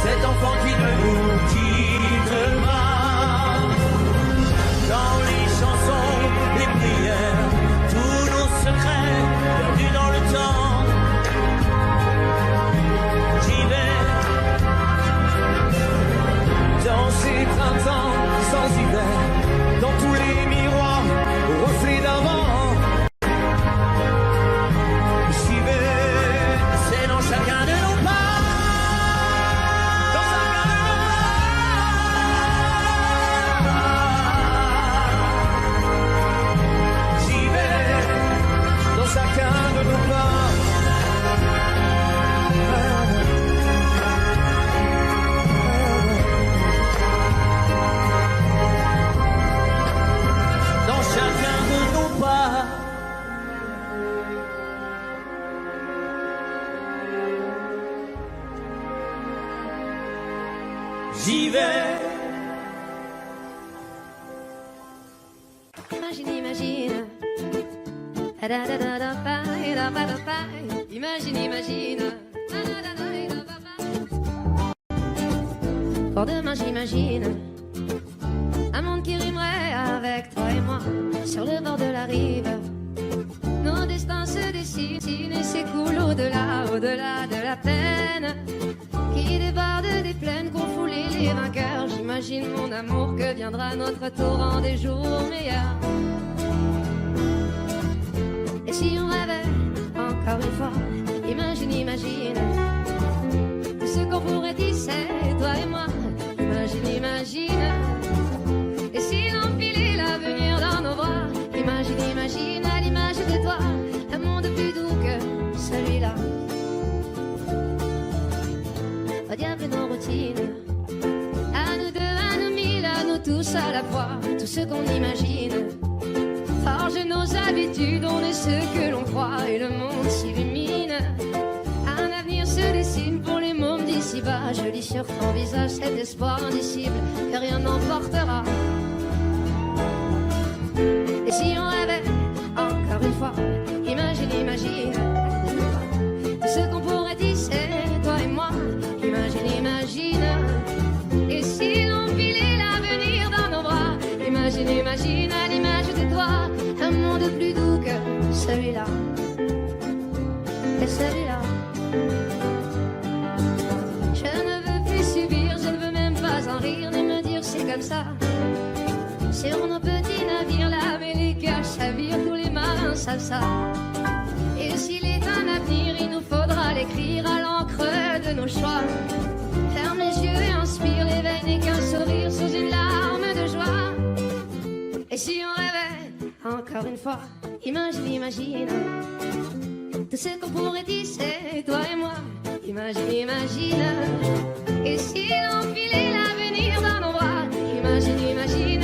cet enfant qui ne nous quitte pas. Dans les chansons, les prières, tous nos secrets perdus dans le temps. J'y vais dans ces printemps sans hiver, dans tous les miroirs aux reflets d'avant. J'y vais, c'est dans chacun de nos pas, dans chacun de nos pas. J'y vais, dans chacun de nos pas. Dans chacun de nos pas. J'y vais. Imagine, imagine. Imagine, imagine. Pour demain, j'imagine un monde qui rimerait avec toi et moi sur le bord de la rive. Nos destins se dessinent et s'écoulent au-delà, au-delà de la peine qui déborde des plaines qu'ont foulé les vainqueurs. J'imagine mon amour que viendra notre tour en des jours meilleurs. Et si on rêvait encore une fois, imagine, imagine tout ce qu'on pourrait tisser, toi et moi. Imagine, imagine. Et si l'empilait l'avenir dans nos bras, imagine, imagine à l'image de toi, un monde plus doux que celui-là. Au diable nos routines, à nous deux, à nous mille, à nous tous à la fois, tout ce qu'on imagine. Forge nos habitudes, on est ce que l'on croit et le monde s'illumine. Un avenir se dessine pour les mômes d'ici-bas. Je lis sur ton visage cet espoir indicible que rien n'emportera. Et si on rêvait encore une fois, imagine, imagine tout ce qu'on pourrait tisser, toi et moi. Imagine, imagine. Et si l'on filait l'avenir dans nos bras, imagine, imagine à l'image de toi, un monde plus doux que celui-là. Et celui-là. Je ne veux plus subir, je ne veux même pas en rire, ni me dire c'est comme ça. Sur nos petits navires, là, mais les cœurs chavirent, tous les marins savent ça. Et s'il est un avenir, il nous faudra l'écrire à l'encre de nos choix. Ferme les yeux et inspire, l'éveil n'est qu'un sourire sous une larme de joie. Et si on rêvait encore une fois, imagine, imagine tout ce qu'on pourrait tisser, toi et moi. Imagine, imagine. Et si l'on filait l'avenir dans nos bras, imagine, imagine.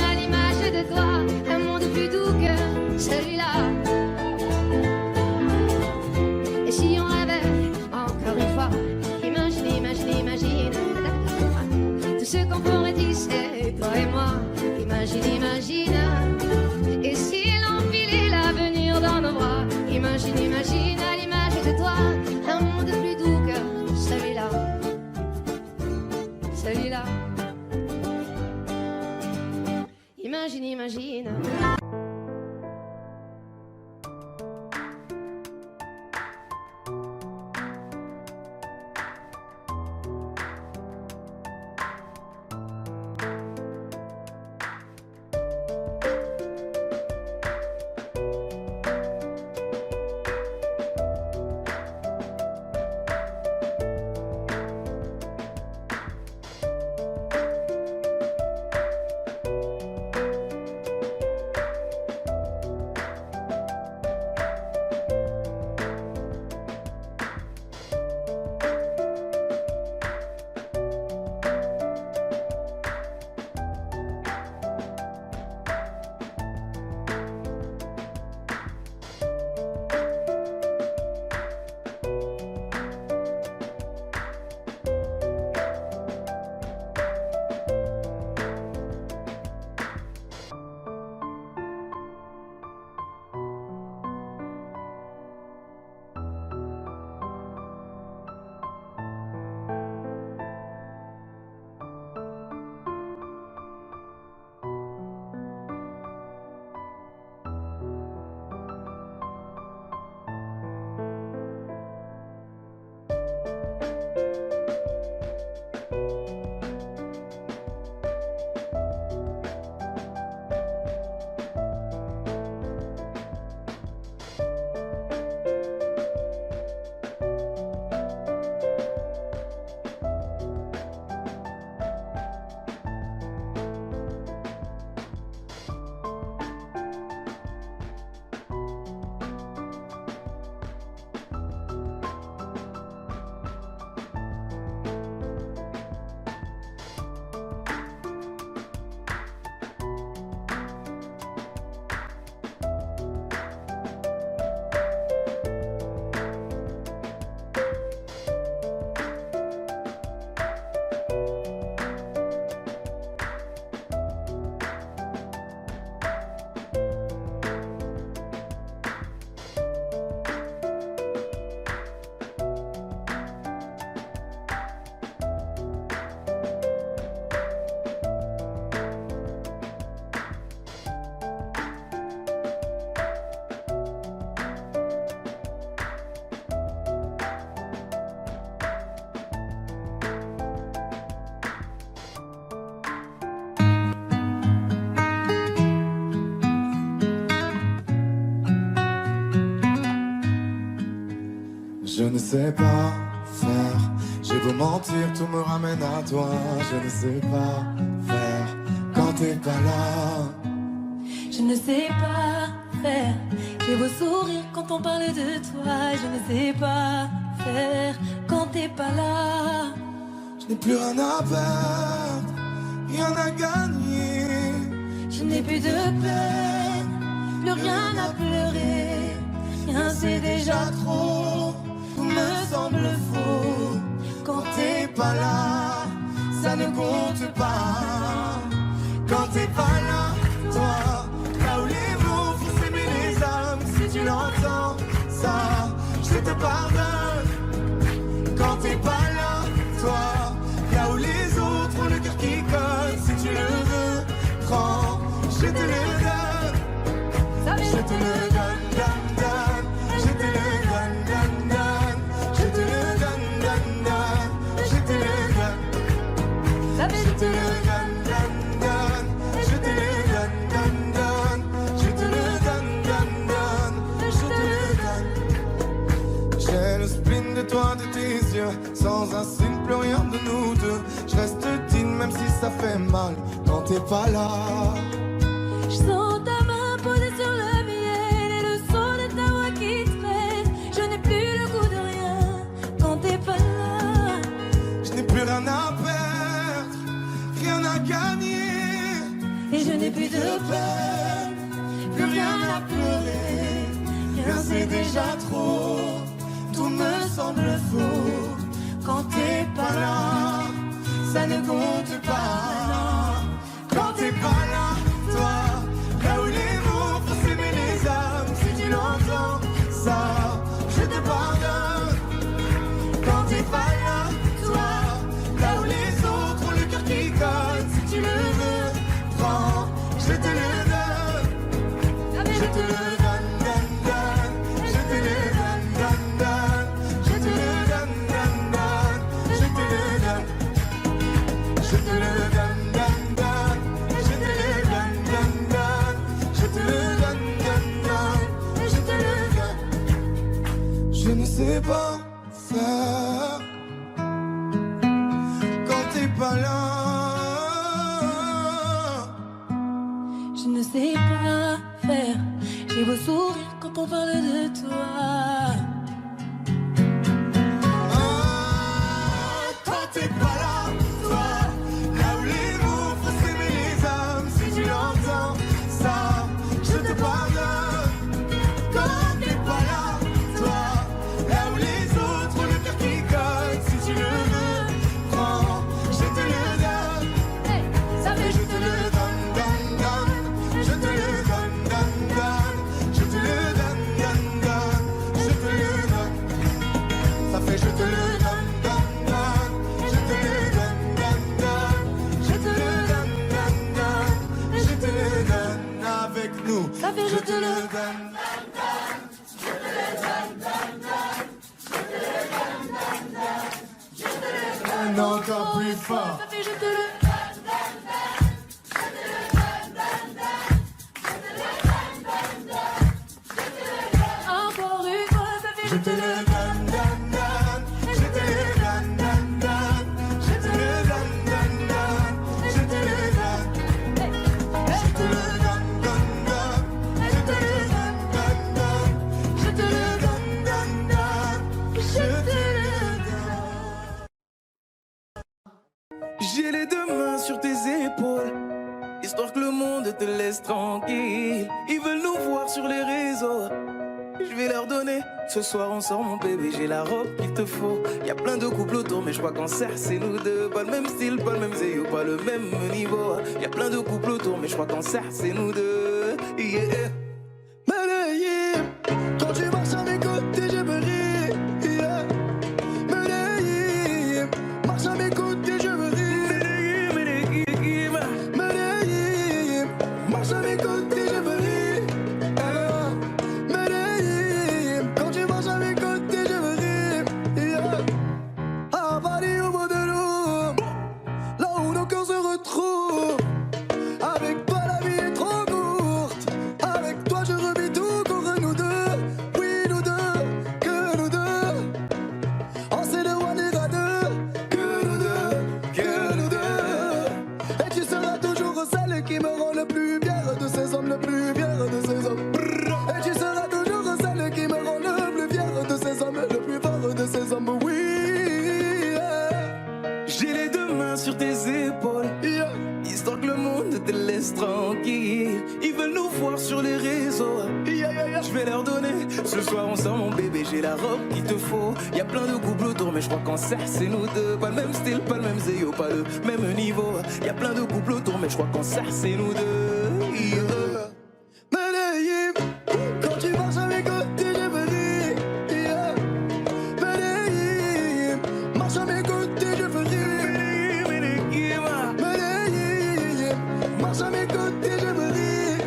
si c'est toi et moi. Imagine, imagine. Et si l'empilait l'avenir dans nos bras. Imagine, imagine à l'image de toi. Un monde plus doux que celui-là. Celui-là. Imagine, imagine. Je ne sais pas faire, j'ai beau mentir, tout me ramène à toi. Je ne sais pas faire quand t'es pas là. Je ne sais pas faire, j'ai beau sourire quand on parle de toi. Je ne sais pas faire quand t'es pas là. Je n'ai plus rien à perdre, rien à gagner. Je n'ai plus de peine, plus rien à pleurer. Rien c'est déjà trop, tout me semble faux. Quand t'es pas là, ça ne compte pas. Quand t'es pas là, toi, là où les mots font s'aimer les âmes. Si tu l'entends, ça, je te pardonne. Quand t'es pas là, toi, là où les autres ont le cœur qui colle. Si tu le veux, prends, je te le donne. Je te le donne, donne, donne. Je te le donne, donne, donne. Je te le donne, donne, donne. Je te le donne. Je te le donne, donne, donne. Je te le donne, donne, donne. Je te le donne, donne, donne. Je te le donne. J'ai le spleen de toi, de tes yeux. Sans un signe, plus rien de nous deux. Je reste digne même si ça fait mal. Quand t'es pas là. Je sens ta main posée sur le mien et le son de ta voix qui traîne. Je n'ai plus le goût de rien quand t'es pas là. Je n'ai plus rien à perdre, rien à gagner. Et je n'ai plus de peine, plus rien à pleurer. Rien c'est déjà trop, tout me semble faux. Quand t'es pas là, ça ne compte pas. J'ai beau sourire quand on parle de toi. Toi t'es pas là, toi, là où les mots font s'aimer les âmes. Si tu l'entends, ça, je te pardonne. Quand t'es pas là, toi, là où les autres ont le cœur qui colle. Si tu le veux, prends, je te le donne. Ça fait Je te le donne, donne, donne. Je te le donne, donne, donne. Je te le donne, donne, donne. Je te le donne. Ça fait je te le donne, donne, donne. Je te le donne, donne, donne. Je te le donne, donne, donne. Je te le donne avec nous. Ça fait je te le donne. Encore plus fort. Ça fait je te le encore une fois, ça fait Je te le donne, donne, donne. Je te le donne, donne, donne. Je te le donne, donne, donne. Je te le donne. Je te le donne, donne, donne. Je te le donne, donne, donne. Je te le donne, donne, donne. Je te le donne. J'ai les deux mains sur tes épaules, histoire que le monde te laisse tranquille. Ils veulent nous voir sur les réseaux, je vais leur donner. Ce soir on sort mon bébé, j'ai la robe qu'il te faut. Y a plein de couples autour mais je crois qu'en cercle c'est nous deux. Pas le même style, pas le même zéyo, pas le même niveau. Y a plein de couples autour mais je crois qu'en cercle c'est nous deux. Yeah. Medellín, quand tu marches à mes côtés, je me ris. Yeah. Medellín, marche à mes côtés, je me ris. Medellín, marche à mes côtés, je me ris. Medellín, quand tu marches à mes côtés, je me ris. Yeah. À Paris, au bout de l'eau, là où nos cœurs se retrouvent. Avec toi, la vie est trop courte. Avec toi, je revis tout contre nous deux. Oui, nous deux, que nous deux. On s'est de one et à deux. Que nous deux, que nous deux. Et tu seras toujours celle qui me rend le plus fier de ces hommes, le plus fier de ces hommes. Et tu seras toujours celle qui me rend le plus fier de ces hommes, le plus fort de ces hommes. Oui. J'ai les deux mains sur tes épaules, histoire que le monde te laisse tranquille. Ils veulent nous voir sur les réseaux, je vais leur donner. Ce soir on sort mon bébé, j'ai la robe qu'il te faut. Y a plein de couples autour mais je crois qu'en cercle c'est nous deux. Pas le même style, pas le même zéyo, pas le même niveau. Y a plein de couples autour mais je crois qu'en cercle c'est nous deux. Yeah. Medellín, quand tu marches à mes côtés, je me ris. Yeah. Medellín, marche à mes côtés, je me ris. Medellín, marche à mes côtés, je me ris.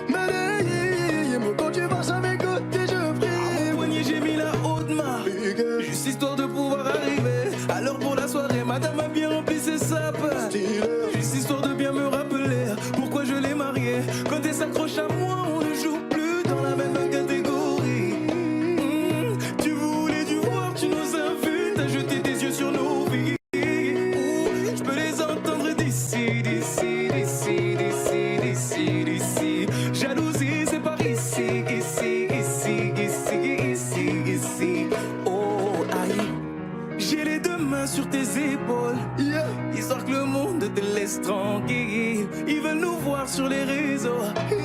Medellín, quand tu marches à mes côtés, je prie. Au poignet j'ai mis la haute main, juste histoire de pouvoir arriver. Alors pour la soirée, madame a bien rempli ses sapes. Juste histoire de bien me rappeler pourquoi je l'ai mariée. Quand elle s'accroche à moi, on ne joue plus dans la même catégorie. Tu voulais du voir, tu nous invites à jeter tes yeux sur nos vies. Je peux les entendre d'ici, d'ici, d'ici, d'ici, d'ici, d'ici. Jalousie, c'est par ici, ici, ici, ici, ici, ici. Oh, aïe. J'ai les deux mains sur tes épaules, histoire que le monde te laisse tranquille. Ils veulent nous voir sur les réseaux, je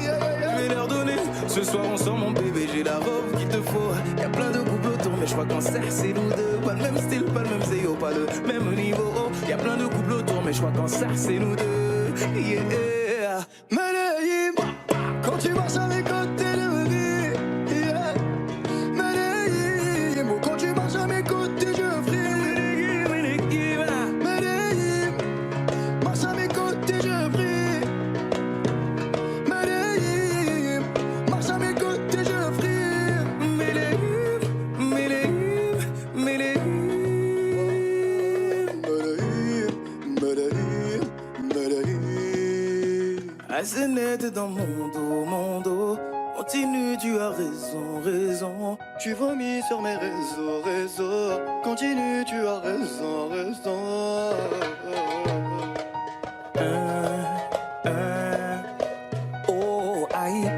vais leur donner. Ce soir on sort mon bébé, j'ai la robe qu'il te faut. Y a plein de couples autour mais je crois qu'en cercle c'est nous deux. Pas le même style, pas le même zéyo, pas le même niveau. Y a plein de couples autour mais je crois qu'en cercle c'est nous deux. Yeah. Medellín, quand tu marches à mes côtés, je me ris. Yeah. Medellín, quand tu marches à mes côtés, je prie. Medellín, marche à mes côtés, je prie. Medellín, marche à mes côtés, je prie. Medellín, Medellín, Medellín. Medellín, Medellín. Assez net dans mon dos. Continue, tu as raison, raison. Tu vomis sur mes réseaux. Continue, tu as raison, raison. Oh, aïe.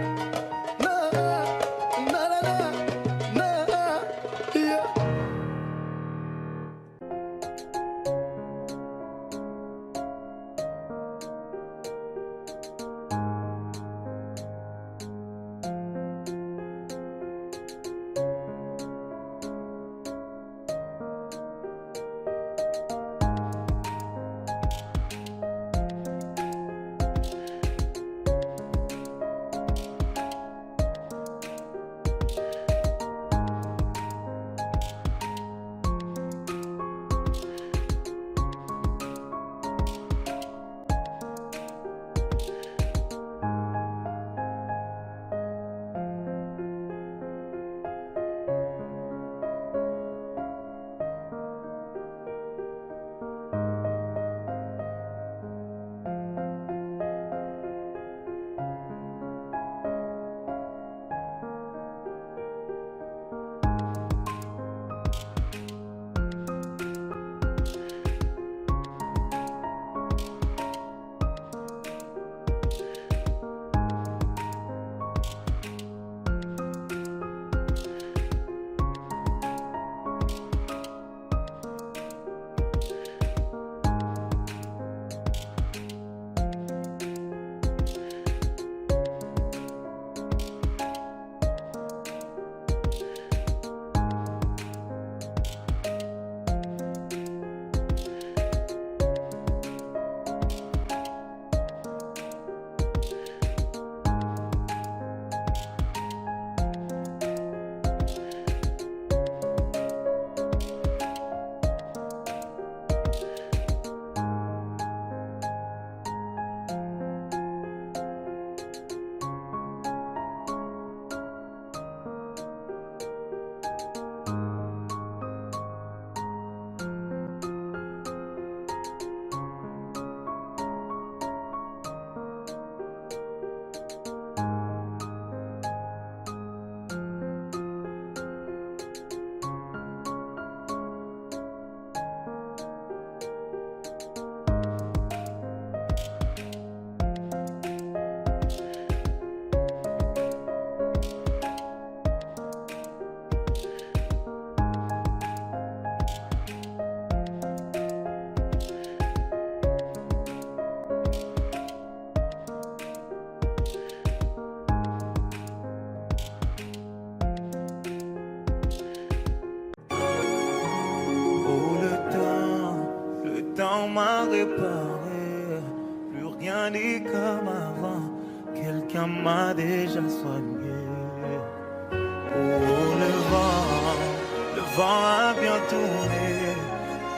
m'a réparé. Plus rien n'est comme avant. Quelqu'un m'a déjà soigné. Oh, le vent a bien tourné.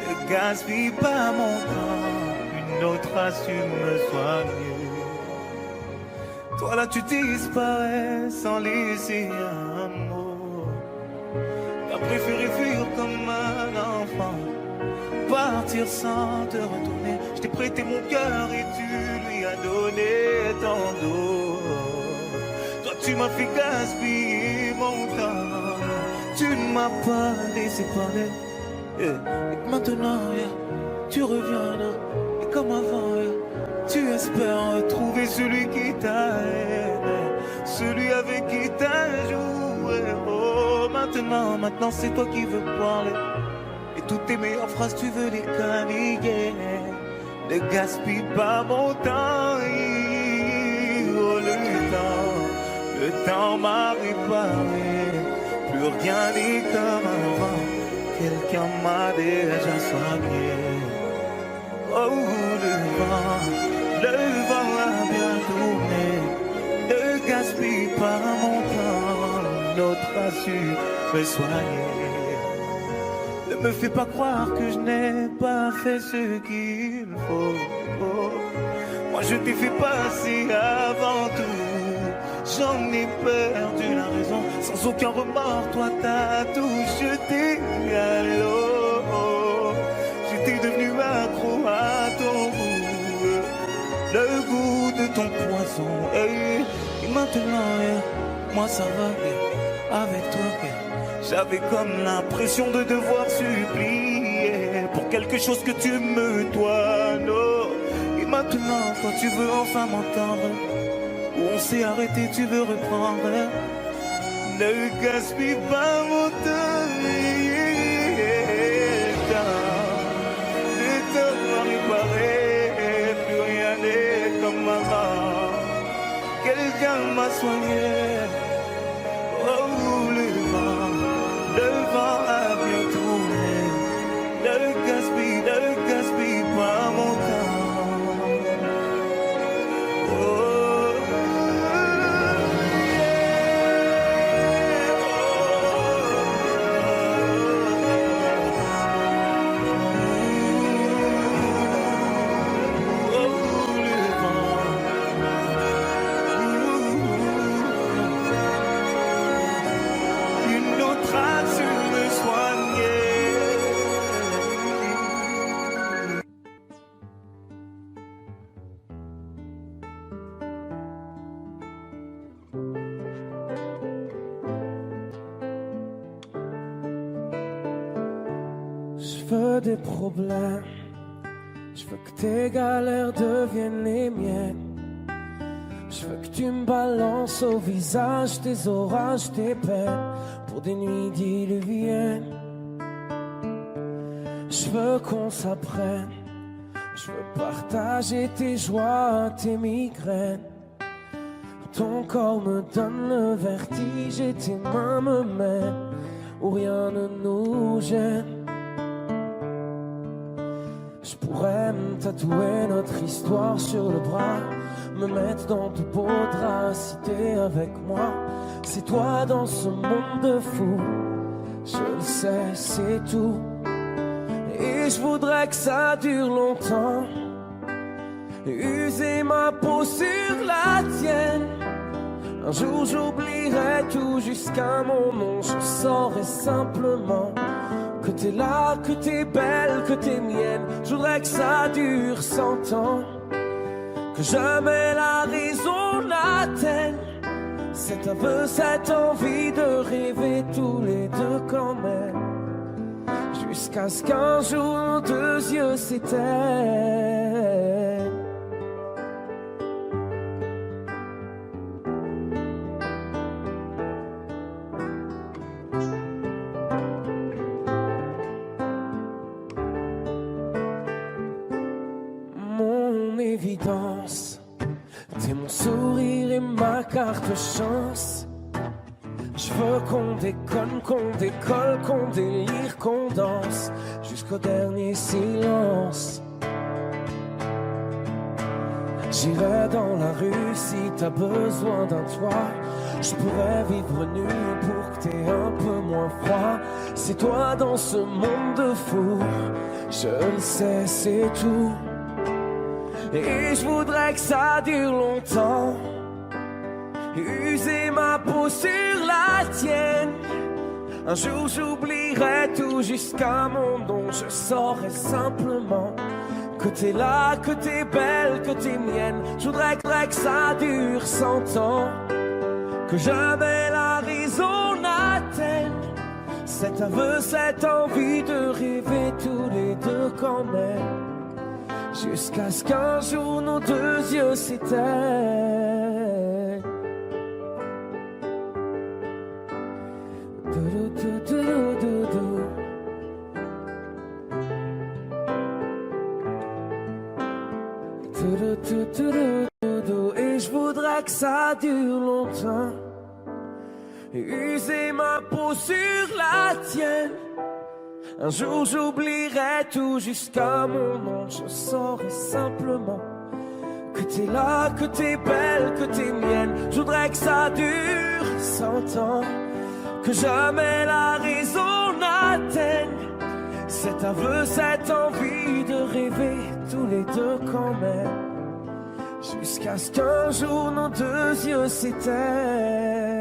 Ne gaspille pas mon temps. Une autre a su me soigner. Toi là tu disparais sans laisser un mot. T'as préféré fuir comme un enfant, partir sans te retourner. Je t'ai prêté mon cœur et tu lui as donné ton dos. Toi tu m'as fait gaspiller mon temps. Tu ne m'as pas laissé parler. Et maintenant tu reviens là. Et comme avant tu espères retrouver celui qui t'a aidé, celui avec qui t'as joué. Oh, maintenant c'est toi qui veux parler. Et toutes tes meilleures phrases tu veux les caniller. Ne gaspille pas mon temps. Oh, le temps m'a réparé. Plus rien n'est comme avant. Quelqu'un m'a déjà soigné. Oh, le vent a bien tourné. Ne gaspille pas mon temps. L'autre a su me soigner. Ne me fais pas croire que je n'ai pas fait ce qu'il faut. Moi je t'ai fait passer avant tout. J'en ai perdu la raison. Sans aucun remords, toi t'as tout jeté à l'eau. J'étais devenu accro à ton goût. Le goût de ton poison. Et maintenant, moi ça va avec toi. J'avais comme l'impression de devoir supplier pour quelque chose que tu me dois. Non. Et maintenant, toi tu veux enfin m'entendre. Où on s'est arrêté, tu veux reprendre. Ne gaspille pas mon temps. Le temps m'a réparé. Plus rien n'est comme avant. Quelqu'un m'a soigné. Oh, le vent a bien tourné. Ne gaspille pas mon temps. Oh, Je veux des problèmes, je veux que tes galères deviennent les miennes. Je veux que tu me balances au visage tes orages, tes peines, pour des nuits diluviennes. Je veux qu'on s'apprenne, je veux partager tes joies, tes migraines. Ton corps me donne le vertige et tes mains me mènent où rien ne nous gêne. Je pourrais me tatouer notre histoire sur le bras, me mettre dans de beaux draps, si t'es avec moi. C'est toi dans ce monde de fou, je le sais, c'est tout. Et je voudrais que ça dure longtemps, user ma peau sur la tienne. Un jour j'oublierai tout jusqu'à mon nom, je saurai simplement que t'es là, que t'es belle, que t'es mienne. Je voudrais que ça dure 100 ans, que jamais la raison n'atteigne cet aveu, cette envie de rêver tous les deux quand même, jusqu'à ce qu'un jour nos deux yeux s'éteignent. Évidence, t'es mon sourire et ma carte chance. Je veux qu'on déconne, qu'on décolle, qu'on délire, qu'on danse jusqu'au dernier silence. J'irai dans la rue si t'as besoin d'un toit. Je pourrais vivre nu pour que t'aies un peu moins froid. C'est toi dans ce monde de fou, je le sais, c'est tout. Et je voudrais que ça dure longtemps, user ma peau sur la tienne. Un jour j'oublierai tout jusqu'à mon nom. Je saurai simplement que t'es là, que t'es belle, que t'es mienne. Je voudrais que ça dure 100 ans, que jamais la raison n'atteigne cet aveu, cette envie de rêver tous les deux quand même. Jusqu'à ce qu'un jour nos deux yeux s'éteignent. Et je voudrais que ça dure longtemps, user ma peau sur la tienne. Un jour j'oublierai tout jusqu'à mon nom. Je saurai simplement que t'es là, que t'es belle, que t'es mienne. Je voudrais que ça dure 100 ans, que jamais la raison n'atteigne cet aveu, cette envie de rêver tous les deux quand même. Jusqu'à ce qu'un jour nos deux yeux s'éteignent.